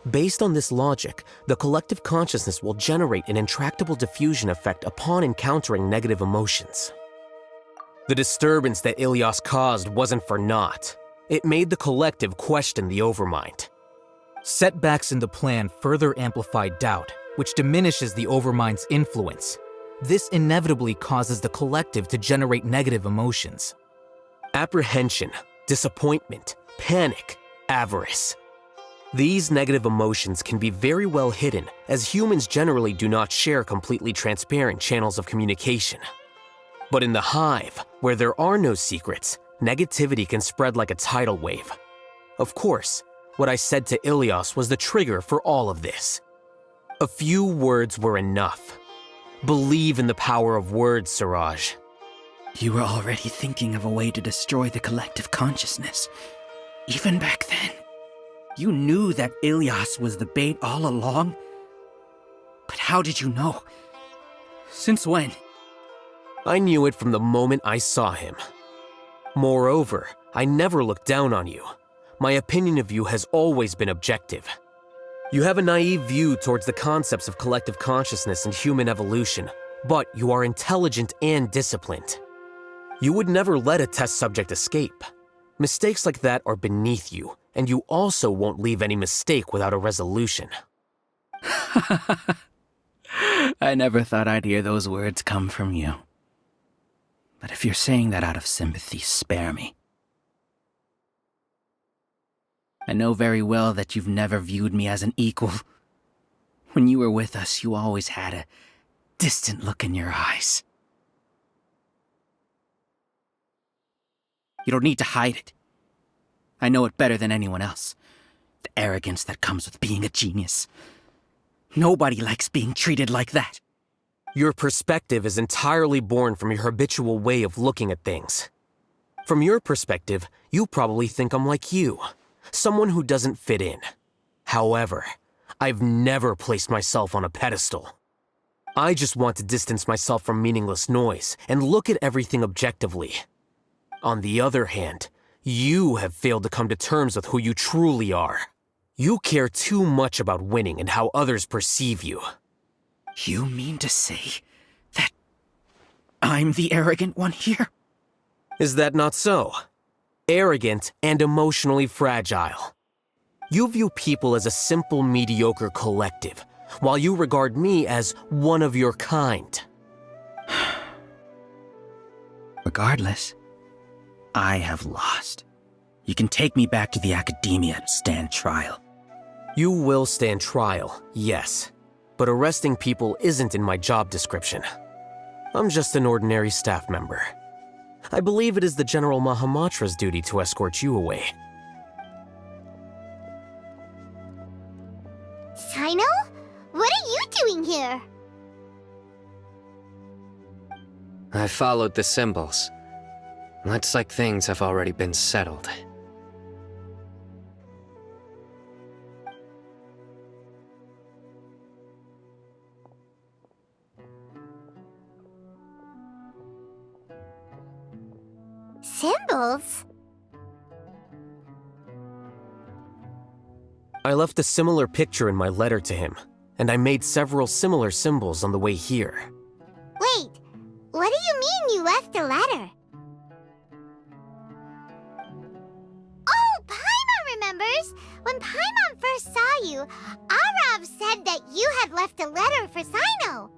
Based on this logic, the collective consciousness will generate an intractable diffusion effect upon encountering negative emotions. The disturbance that Ilias caused wasn't for naught. It made the collective question the Overmind. Setbacks in the plan further amplify doubt, which diminishes the Overmind's influence. This inevitably causes the collective to generate negative emotions. Apprehension, disappointment, panic, avarice. These negative emotions can be very well hidden, as humans generally do not share completely transparent channels of communication. But in the Hive, where there are no secrets, negativity can spread like a tidal wave. Of course, what I said to Ilias was the trigger for all of this. A few words were enough. Believe in the power of words, Siraj. You were already thinking of a way to destroy the collective consciousness. Even back then. You knew that Ilias was the bait all along? But how did you know? Since when? I knew it from the moment I saw him. Moreover, I never looked down on you. My opinion of you has always been objective. You have a naive view towards the concepts of collective consciousness and human evolution, but you are intelligent and disciplined. You would never let a test subject escape. Mistakes like that are beneath you, and you also won't leave any mistake without a resolution. I never thought I'd hear those words come from you. But if you're saying that out of sympathy, spare me. I know very well that you've never viewed me as an equal. When you were with us, you always had a distant look in your eyes. You don't need to hide it. I know it better than anyone else. The arrogance that comes with being a genius. Nobody likes being treated like that. Your perspective is entirely born from your habitual way of looking at things. From your perspective, you probably think I'm like you, someone who doesn't fit in. However, I've never placed myself on a pedestal. I just want to distance myself from meaningless noise and look at everything objectively. On the other hand, you have failed to come to terms with who you truly are. You care too much about winning and how others perceive you. You mean to say that I'm the arrogant one here? Is that not so? Arrogant and emotionally fragile. You view people as a simple, mediocre collective, while you regard me as one of your kind. Regardless, I have lost. You can take me back to the academia and stand trial. You will stand trial, yes. But arresting people isn't in my job description. I'm just an ordinary staff member. I believe it is the General Mahamatra's duty to escort you away. Cyno? What are you doing here? I followed the symbols. Looks like things have already been settled. Symbols? I left a similar picture in my letter to him, and I made several similar symbols on the way here. Wait, what do you mean you left a letter? Oh, Paimon remembers! When Paimon first saw you, Arav said that you had left a letter for Cyno.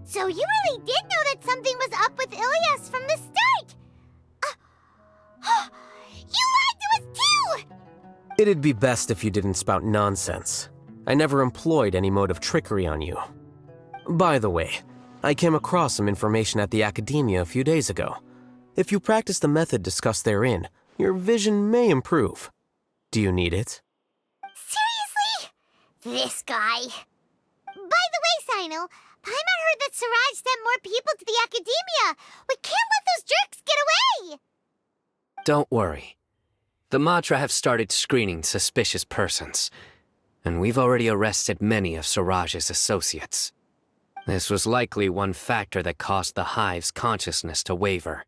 So you really did know that something was up with Ilyas from the start! You lied to us too! It'd be best if you didn't spout nonsense. I never employed any mode of trickery on you. By the way, I came across some information at the Academia a few days ago. If you practice the method discussed therein, your vision may improve. Do you need it? Seriously? This guy. By the way, Cyno, Paimon heard that Siraj sent more people to the Academia. We can't let those jerks get away! Don't worry. The Matra have started screening suspicious persons, and we've already arrested many of Siraj's associates. This was likely one factor that caused the Hive's consciousness to waver.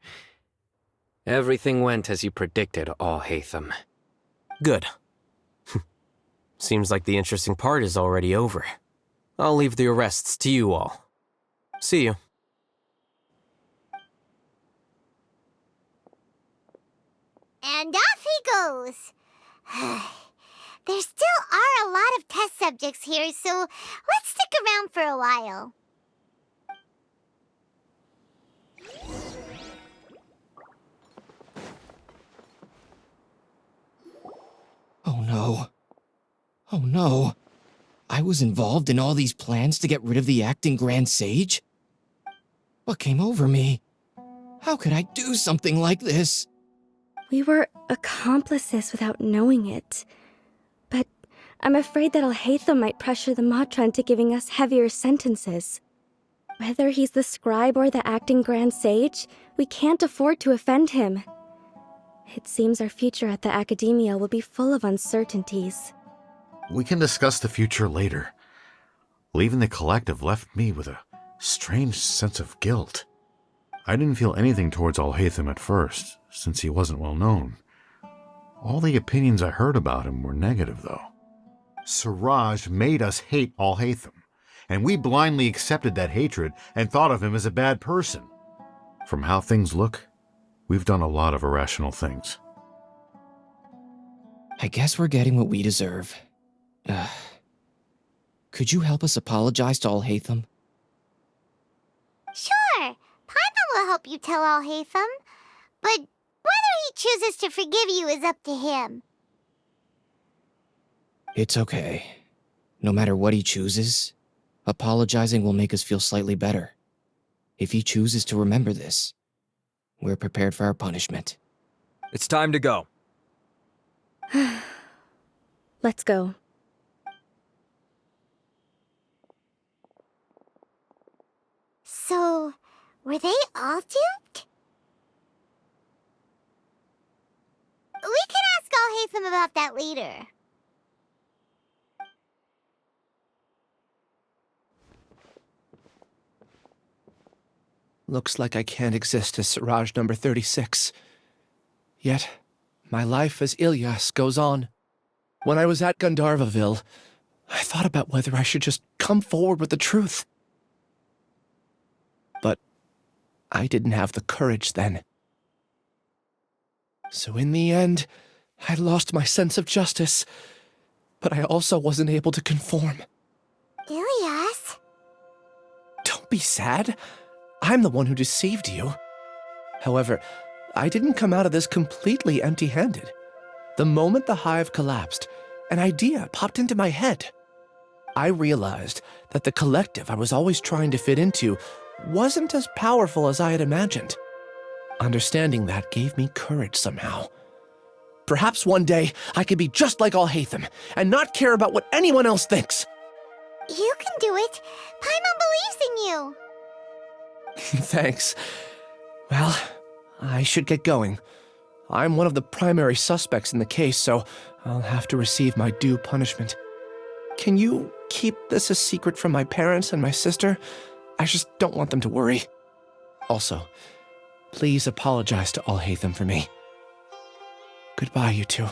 Everything went as you predicted, Al-Haitham. Good. Seems like the interesting part is already over. I'll leave the arrests to you all. See you. And off he goes. There still are a lot of test subjects here, so let's stick around for a while. Oh no. Oh no. I was involved in all these plans to get rid of the acting Grand Sage? What came over me? How could I do something like this? We were accomplices without knowing it. But I'm afraid that Al-Haitham might pressure the Matra into giving us heavier sentences. Whether he's the scribe or the acting Grand Sage, we can't afford to offend him. It seems our future at the Academia will be full of uncertainties. We can discuss the future later. Leaving the collective left me with a strange sense of guilt. I didn't feel anything towards Al-Haitham at first, since he wasn't well known. All the opinions I heard about him were negative, though. Siraj made us hate Al-Haitham, and we blindly accepted that hatred and thought of him as a bad person. From how things look, we've done a lot of irrational things. I guess we're getting what we deserve. Could you help us apologize to Al-Haitham? Sure, Paimon will help you tell Al-Haitham, but whether he chooses to forgive you is up to him. It's okay. No matter what he chooses, apologizing will make us feel slightly better. If he chooses to remember this, we're prepared for our punishment. It's time to go. Let's go. So, were they all duped? We can ask Al-Haitham about that later. Looks like I can't exist as Siraj number 36. Yet, my life as Ilyas goes on. When I was at Gandharvaville, I thought about whether I should just come forward with the truth. But I didn't have the courage then. So in the end, I lost my sense of justice, but I also wasn't able to conform. Ilias? Don't be sad. I'm the one who deceived you. However, I didn't come out of this completely empty-handed. The moment the hive collapsed, an idea popped into my head. I realized that the collective I was always trying to fit into wasn't as powerful as I had imagined. Understanding that gave me courage somehow. Perhaps one day I could be just like Al-Haitham and not care about what anyone else thinks. You can do it. Paimon believes in you. Thanks. Well, I should get going. I'm one of the primary suspects in the case, so I'll have to receive my due punishment. Can you keep this a secret from my parents and my sister? I just don't want them to worry. Also, please apologize to Al-Haitham for me. Goodbye, you two.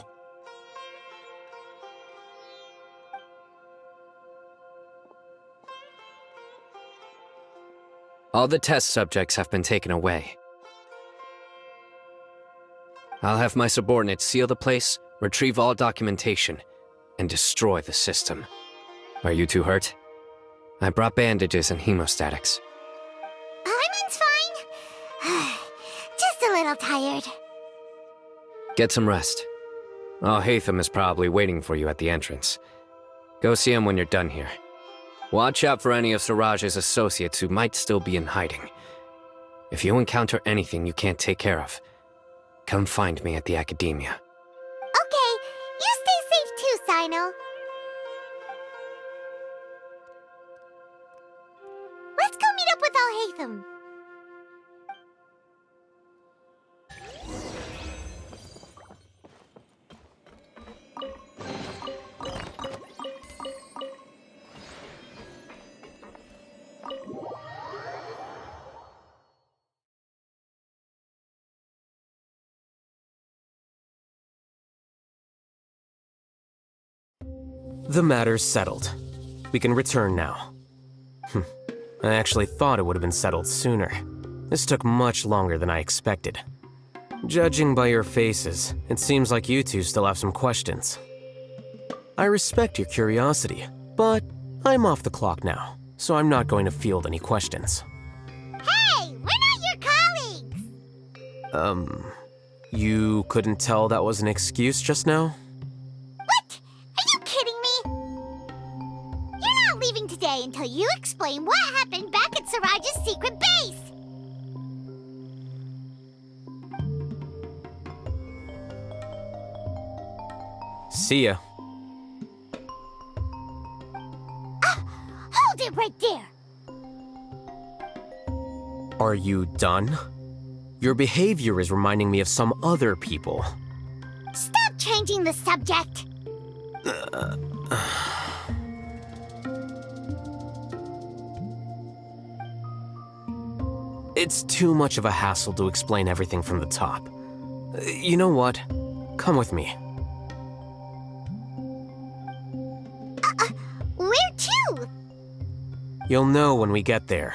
All the test subjects have been taken away. I'll have my subordinates seal the place, retrieve all documentation, and destroy the system. Are you two hurt? I brought bandages and hemostatics. Paimon's fine. Just a little tired. Get some rest. Al-Haitham is probably waiting for you at the entrance. Go see him when you're done here. Watch out for any of Siraj's associates who might still be in hiding. If you encounter anything you can't take care of, come find me at the academia. Okay, you stay safe too, Cyno. Let's go meet up with Al-Haitham. The matter's settled. We can return now. I actually thought it would have been settled sooner. This took much longer than I expected. Judging by your faces, it seems like you two still have some questions. I respect your curiosity, but I'm off the clock now, so I'm not going to field any questions. Hey, we're not your colleagues! You couldn't tell that was an excuse just now? What? Are you kidding me? You're not leaving today until you explain what happened back at Siraj's secret base! See ya. Hold it right there! Are you done? Your behavior is reminding me of some other people. Stop changing the subject! It's too much of a hassle to explain everything from the top. You know what? Come with me. Where to? You'll know when we get there.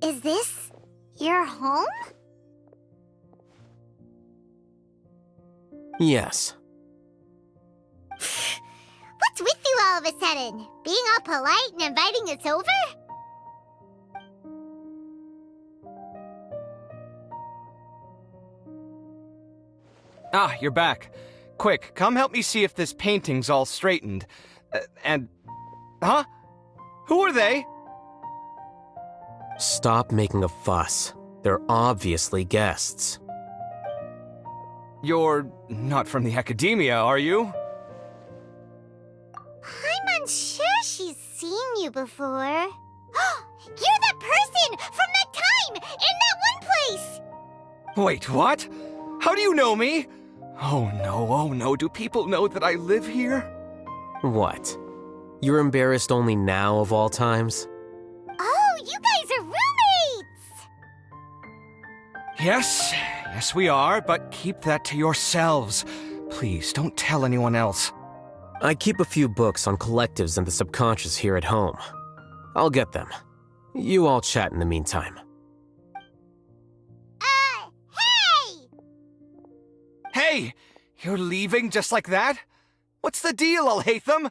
Is this your home? Yes. What's with you all of a sudden? Being all polite and inviting us over? Ah, you're back. Quick, come help me see if this painting's all straightened. Huh? Who are they? Stop making a fuss. They're obviously guests. You're not from the academia, are you? I'm unsure she's seen you before. You're that person from that time in that one place! Wait, what? How do you know me? Oh no, do people know that I live here? What? You're embarrassed only now of all times? Oh, you guys are roommates! Yes, we are, but keep that to yourselves. Please, don't tell anyone else. I keep a few books on collectives and the subconscious here at home. I'll get them. You all chat in the meantime. Hey! Hey! You're leaving just like that? What's the deal, Al-Haitham?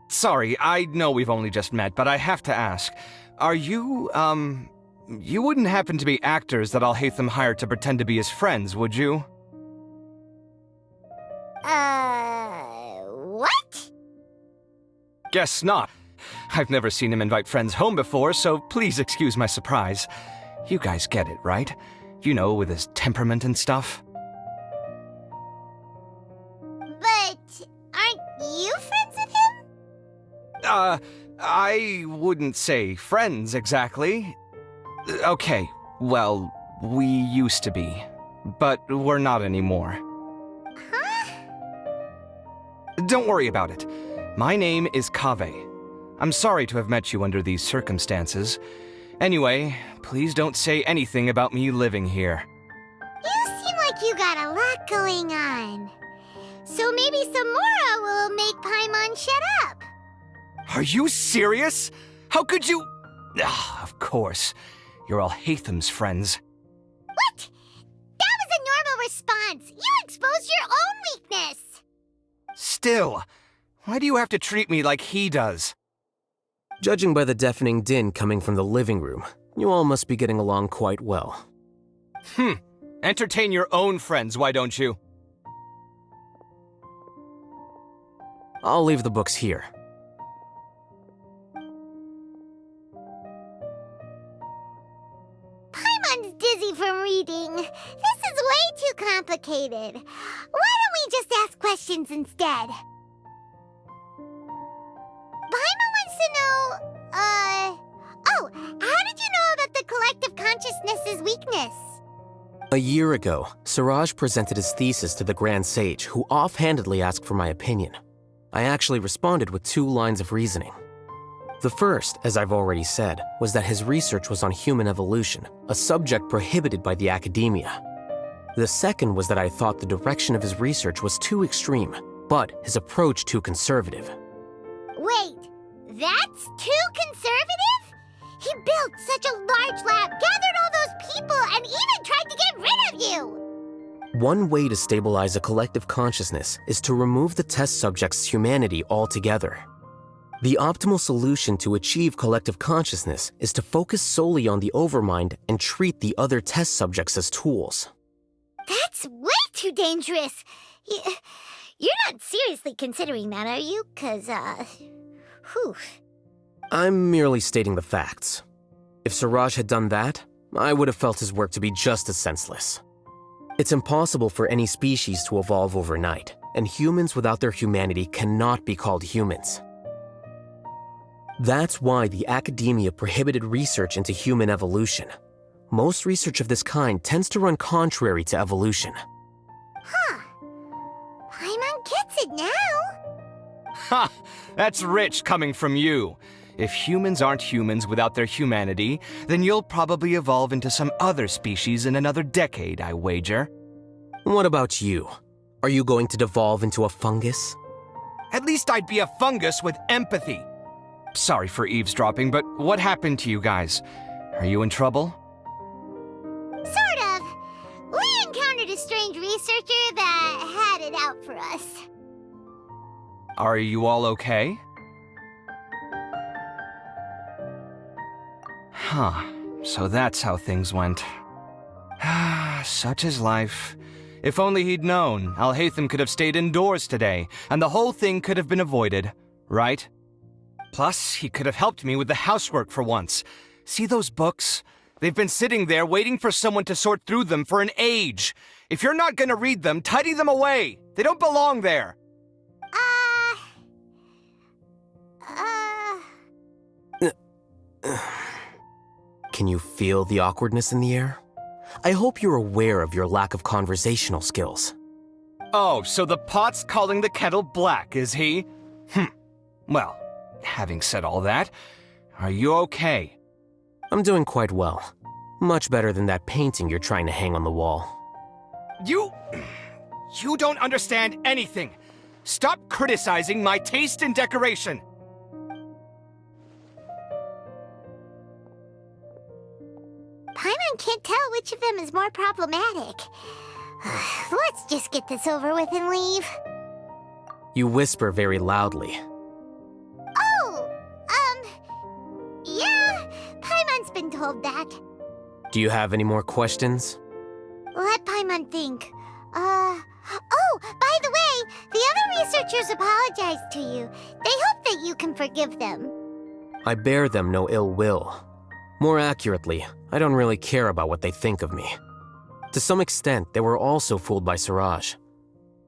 Sorry, I know we've only just met, but I have to ask. Are you, you wouldn't happen to be actors that Al-Haitham hired to pretend to be his friends, would you? What? Guess not. I've never seen him invite friends home before, so please excuse my surprise. You guys get it, right? You know, with his temperament and stuff. But aren't you friends with him? I wouldn't say friends exactly. Okay, well, we used to be, but we're not anymore. Huh? Don't worry about it. My name is Kaveh. I'm sorry to have met you under these circumstances. Anyway, please don't say anything about me living here. You seem like you got a lot going on. So maybe Samora will make Paimon shut up. Are you serious? How could you? Of course. You're Al-Haitham's friends. What? That was a normal response. You exposed your own weakness. Still, why do you have to treat me like he does? Judging by the deafening din coming from the living room, you all must be getting along quite well. Entertain your own friends, why don't you? I'll leave the books here. Paimon's dizzy from reading. This is way too complicated. Why don't we just ask questions instead? Paimon wants to know, oh, how did you know about the collective consciousness's weakness? A year ago, Suraj presented his thesis to the Grand Sage, who offhandedly asked for my opinion. I actually responded with 2 lines of reasoning. The first, as I've already said, was that his research was on human evolution, a subject prohibited by the academia. The second was that I thought the direction of his research was too extreme, but his approach too conservative. Wait, that's too conservative? He built such a large lab, gathered all those people, and even tried to get rid of you! One way to stabilize a collective consciousness is to remove the test subject's humanity altogether. The optimal solution to achieve collective consciousness is to focus solely on the overmind and treat the other test subjects as tools. That's way too dangerous! You're not seriously considering that, are you? 'Cause, whew. I'm merely stating the facts. If Suraj had done that, I would have felt his work to be just as senseless. It's impossible for any species to evolve overnight, and humans without their humanity cannot be called humans. That's why the academia prohibited research into human evolution. Most research of this kind tends to run contrary to evolution. Huh. Paimon gets it now. Ha! That's rich coming from you. If humans aren't humans without their humanity, then you'll probably evolve into some other species in another decade, I wager. What about you? Are you going to devolve into a fungus? At least I'd be a fungus with empathy. Sorry for eavesdropping, but what happened to you guys? Are you in trouble? Sort of. We encountered a strange researcher that had it out for us. Are you all okay? Huh. So that's how things went. Such is life. If only he'd known, Al-Haitham could have stayed indoors today, and the whole thing could have been avoided. right? Plus, he could have helped me with the housework for once. See those books? They've been sitting there waiting for someone to sort through them for an age. If you're not gonna read them, tidy them away. They don't belong there. Can you feel the awkwardness in the air? I hope you're aware of your lack of conversational skills. Oh, so the pot's calling the kettle black, is he? Well, having said all that, are you okay? I'm doing quite well. Much better than that painting you're trying to hang on the wall. You don't understand anything. Stop criticizing my taste in decoration. Paimon can't tell which of them is more problematic. Let's just get this over with and leave. You whisper very loudly. Oh, yeah, Paimon's been told that. Do you have any more questions? Let Paimon think. Oh, by the way, the other researchers apologized to you. They hope that you can forgive them. I bear them no ill will. More accurately, I don't really care about what they think of me. To some extent, they were also fooled by Siraj.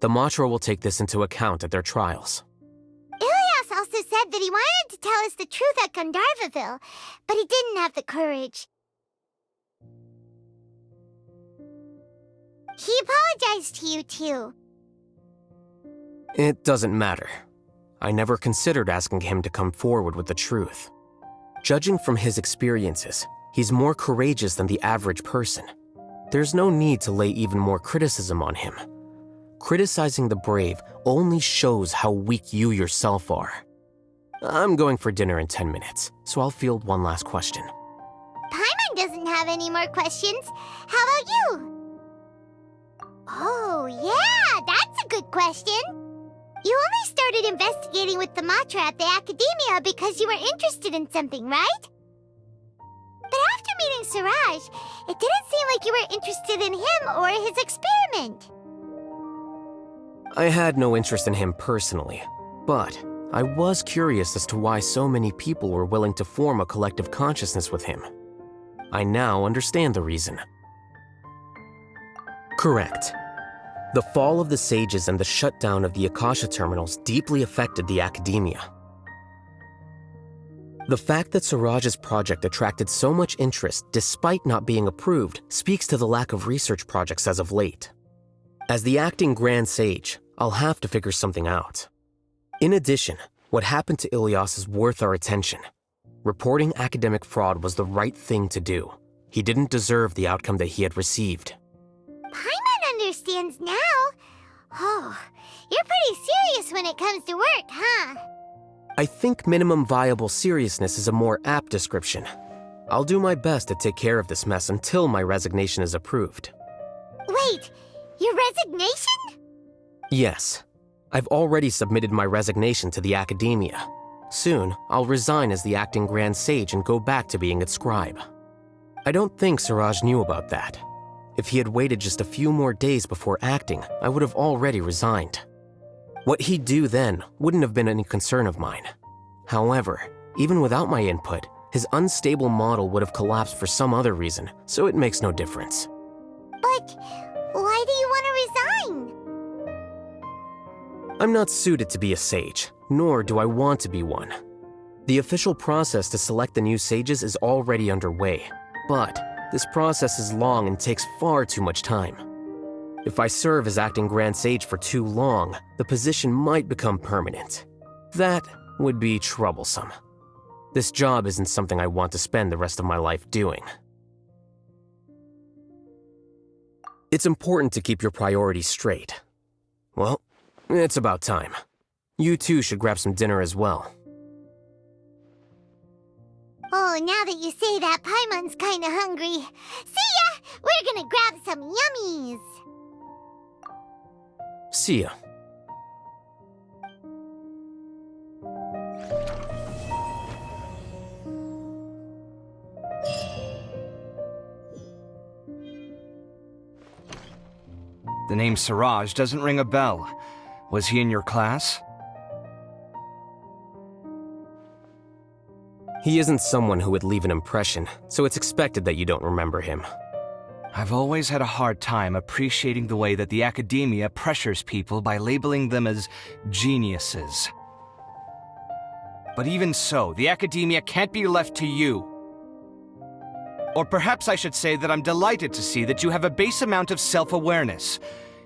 The Matra will take this into account at their trials. Ilias also said that he wanted to tell us the truth at Gandharvaville, but he didn't have the courage. He apologized to you, too. It doesn't matter. I never considered asking him to come forward with the truth. Judging from his experiences, he's more courageous than the average person. There's no need to lay even more criticism on him. Criticizing the brave only shows how weak you yourself are. I'm going for dinner in 10 minutes, so I'll field one last question. Paimon doesn't have any more questions. How about you? Oh, yeah, that's a good question. You only started investigating with the Matra at the Academia because you were interested in something, right? But after meeting Siraj, it didn't seem like you were interested in him or his experiment. I had no interest in him personally, but I was curious as to why so many people were willing to form a collective consciousness with him. I now understand the reason. Correct. The fall of the sages and the shutdown of the Akasha terminals deeply affected the Academia. The fact that Siraj's project attracted so much interest despite not being approved speaks to the lack of research projects as of late. As the acting Grand Sage, I'll have to figure something out. In addition, what happened to Ilias is worth our attention. Reporting academic fraud was the right thing to do. He didn't deserve the outcome that he had received. Paimon understands now. Oh, you're pretty serious when it comes to work, huh? I think minimum viable seriousness is a more apt description. I'll do my best to take care of this mess until my resignation is approved. Wait, your resignation? Yes. I've already submitted my resignation to the Academia. Soon, I'll resign as the acting Grand Sage and go back to being its scribe. I don't think Siraj knew about that. If he had waited just a few more days before acting, I would have already resigned. What he'd do then wouldn't have been any concern of mine. However, even without my input, his unstable model would have collapsed for some other reason, so it makes no difference. But why do you want to resign? I'm not suited to be a sage, nor do I want to be one. The official process to select the new sages is already underway, but this process is long and takes far too much time. If I serve as acting Grand Sage for too long, the position might become permanent. That would be troublesome. This job isn't something I want to spend the rest of my life doing. It's important to keep your priorities straight. Well, it's about time. You too should grab some dinner as well. Oh, now that you say that, Paimon's kinda hungry. See ya! We're gonna grab some yummies! See ya. The name Siraj doesn't ring a bell. Was he in your class? He isn't someone who would leave an impression, so it's expected that you don't remember him. I've always had a hard time appreciating the way that the academia pressures people by labeling them as geniuses. But even so, the academia can't be left to you. Or perhaps I should say that I'm delighted to see that you have a base amount of self-awareness.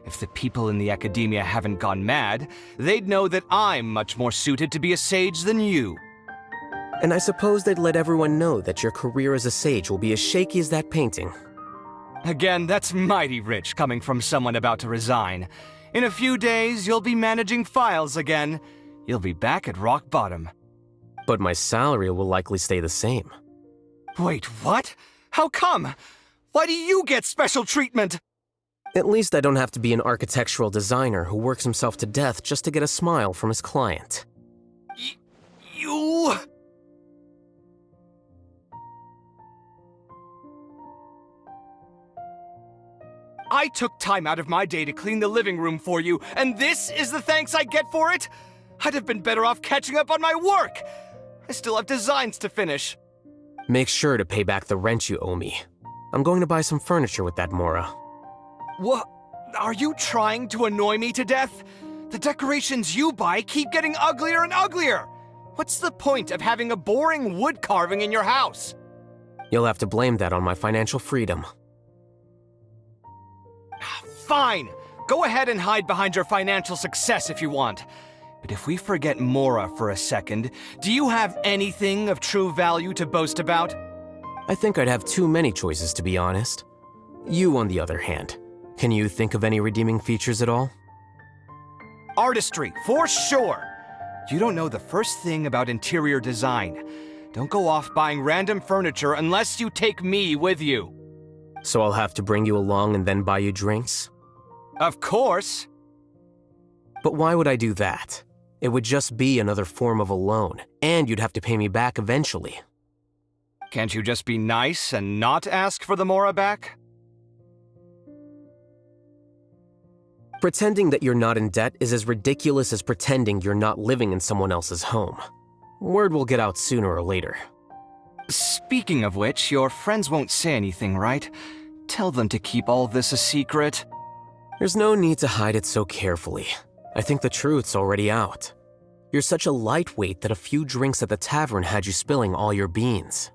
If the people in the academia haven't gone mad, they'd know that I'm much more suited to be a sage than you. And I suppose they'd let everyone know that your career as a sage will be as shaky as that painting. Again, that's mighty rich coming from someone about to resign. In a few days, you'll be managing files again. You'll be back at rock bottom. But my salary will likely stay the same. Wait, what? How come? Why do you get special treatment? At least I don't have to be an architectural designer who works himself to death just to get a smile from his client. You... I took time out of my day to clean the living room for you, and this is the thanks I get for it? I'd have been better off catching up on my work. I still have designs to finish. Make sure to pay back the rent you owe me. I'm going to buy some furniture with that Mora. What? Are you trying to annoy me to death? The decorations you buy keep getting uglier and uglier. What's the point of having a boring wood carving in your house? You'll have to blame that on my financial freedom. Fine! Go ahead and hide behind your financial success if you want. But if we forget Mora for a second, do you have anything of true value to boast about? I think I'd have too many choices, to be honest. You, on the other hand, can you think of any redeeming features at all? Artistry, for sure! You don't know the first thing about interior design. Don't go off buying random furniture unless you take me with you. So I'll have to bring you along and then buy you drinks? Of course! But why would I do that? It would just be another form of a loan, and you'd have to pay me back eventually. Can't you just be nice and not ask for the Mora back? Pretending that you're not in debt is as ridiculous as pretending you're not living in someone else's home. Word will get out sooner or later. Speaking of which, your friends won't say anything, right? Tell them to keep all this a secret. There's no need to hide it so carefully. I think the truth's already out. You're such a lightweight that a few drinks at the tavern had you spilling all your beans.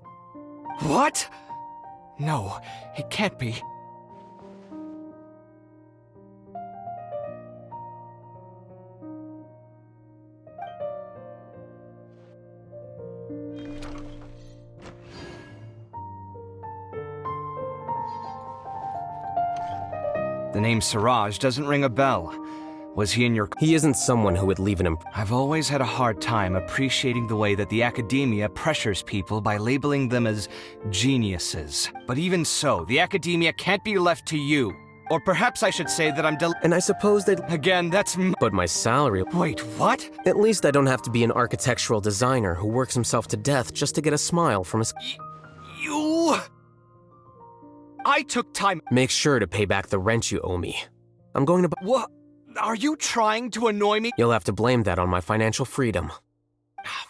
What? No, it can't be. The name Siraj doesn't ring a bell. Was he in your... He isn't someone who would leave an I've always had a hard time appreciating the way that the academia pressures people by labeling them as geniuses. But even so, the academia can't be left to you. Or perhaps I should say that I'm And I suppose they'd... Again, that's But my salary... Wait, what? At least I don't have to be an architectural designer who works himself to death just to get a smile from his... You... I took time... Make sure to pay back the rent you owe me. I'm going to... What? Are you trying to annoy me? You'll have to blame that on my financial freedom.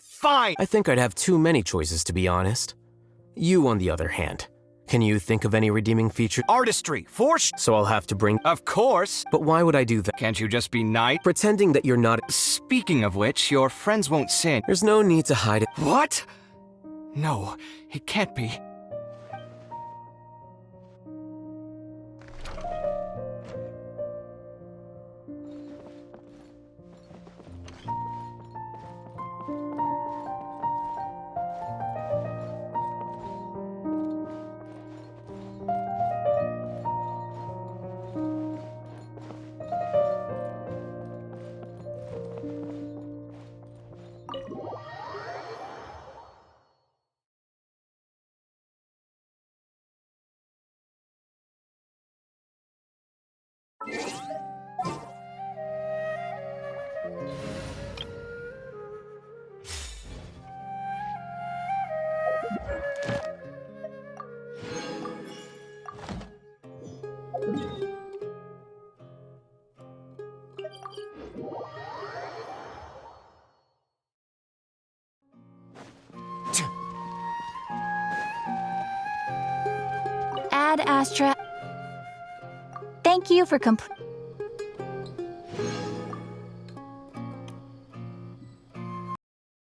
Fine! I think I'd have too many choices, to be honest. You, on the other hand, can you think of any redeeming features? Artistry, for So I'll have to bring... Of course! But why would I do that? Can't you just be nice? Pretending that you're not... Speaking of which, your friends won't say... There's no need to hide it. What? No, it can't be. Ad Astra. Thank you for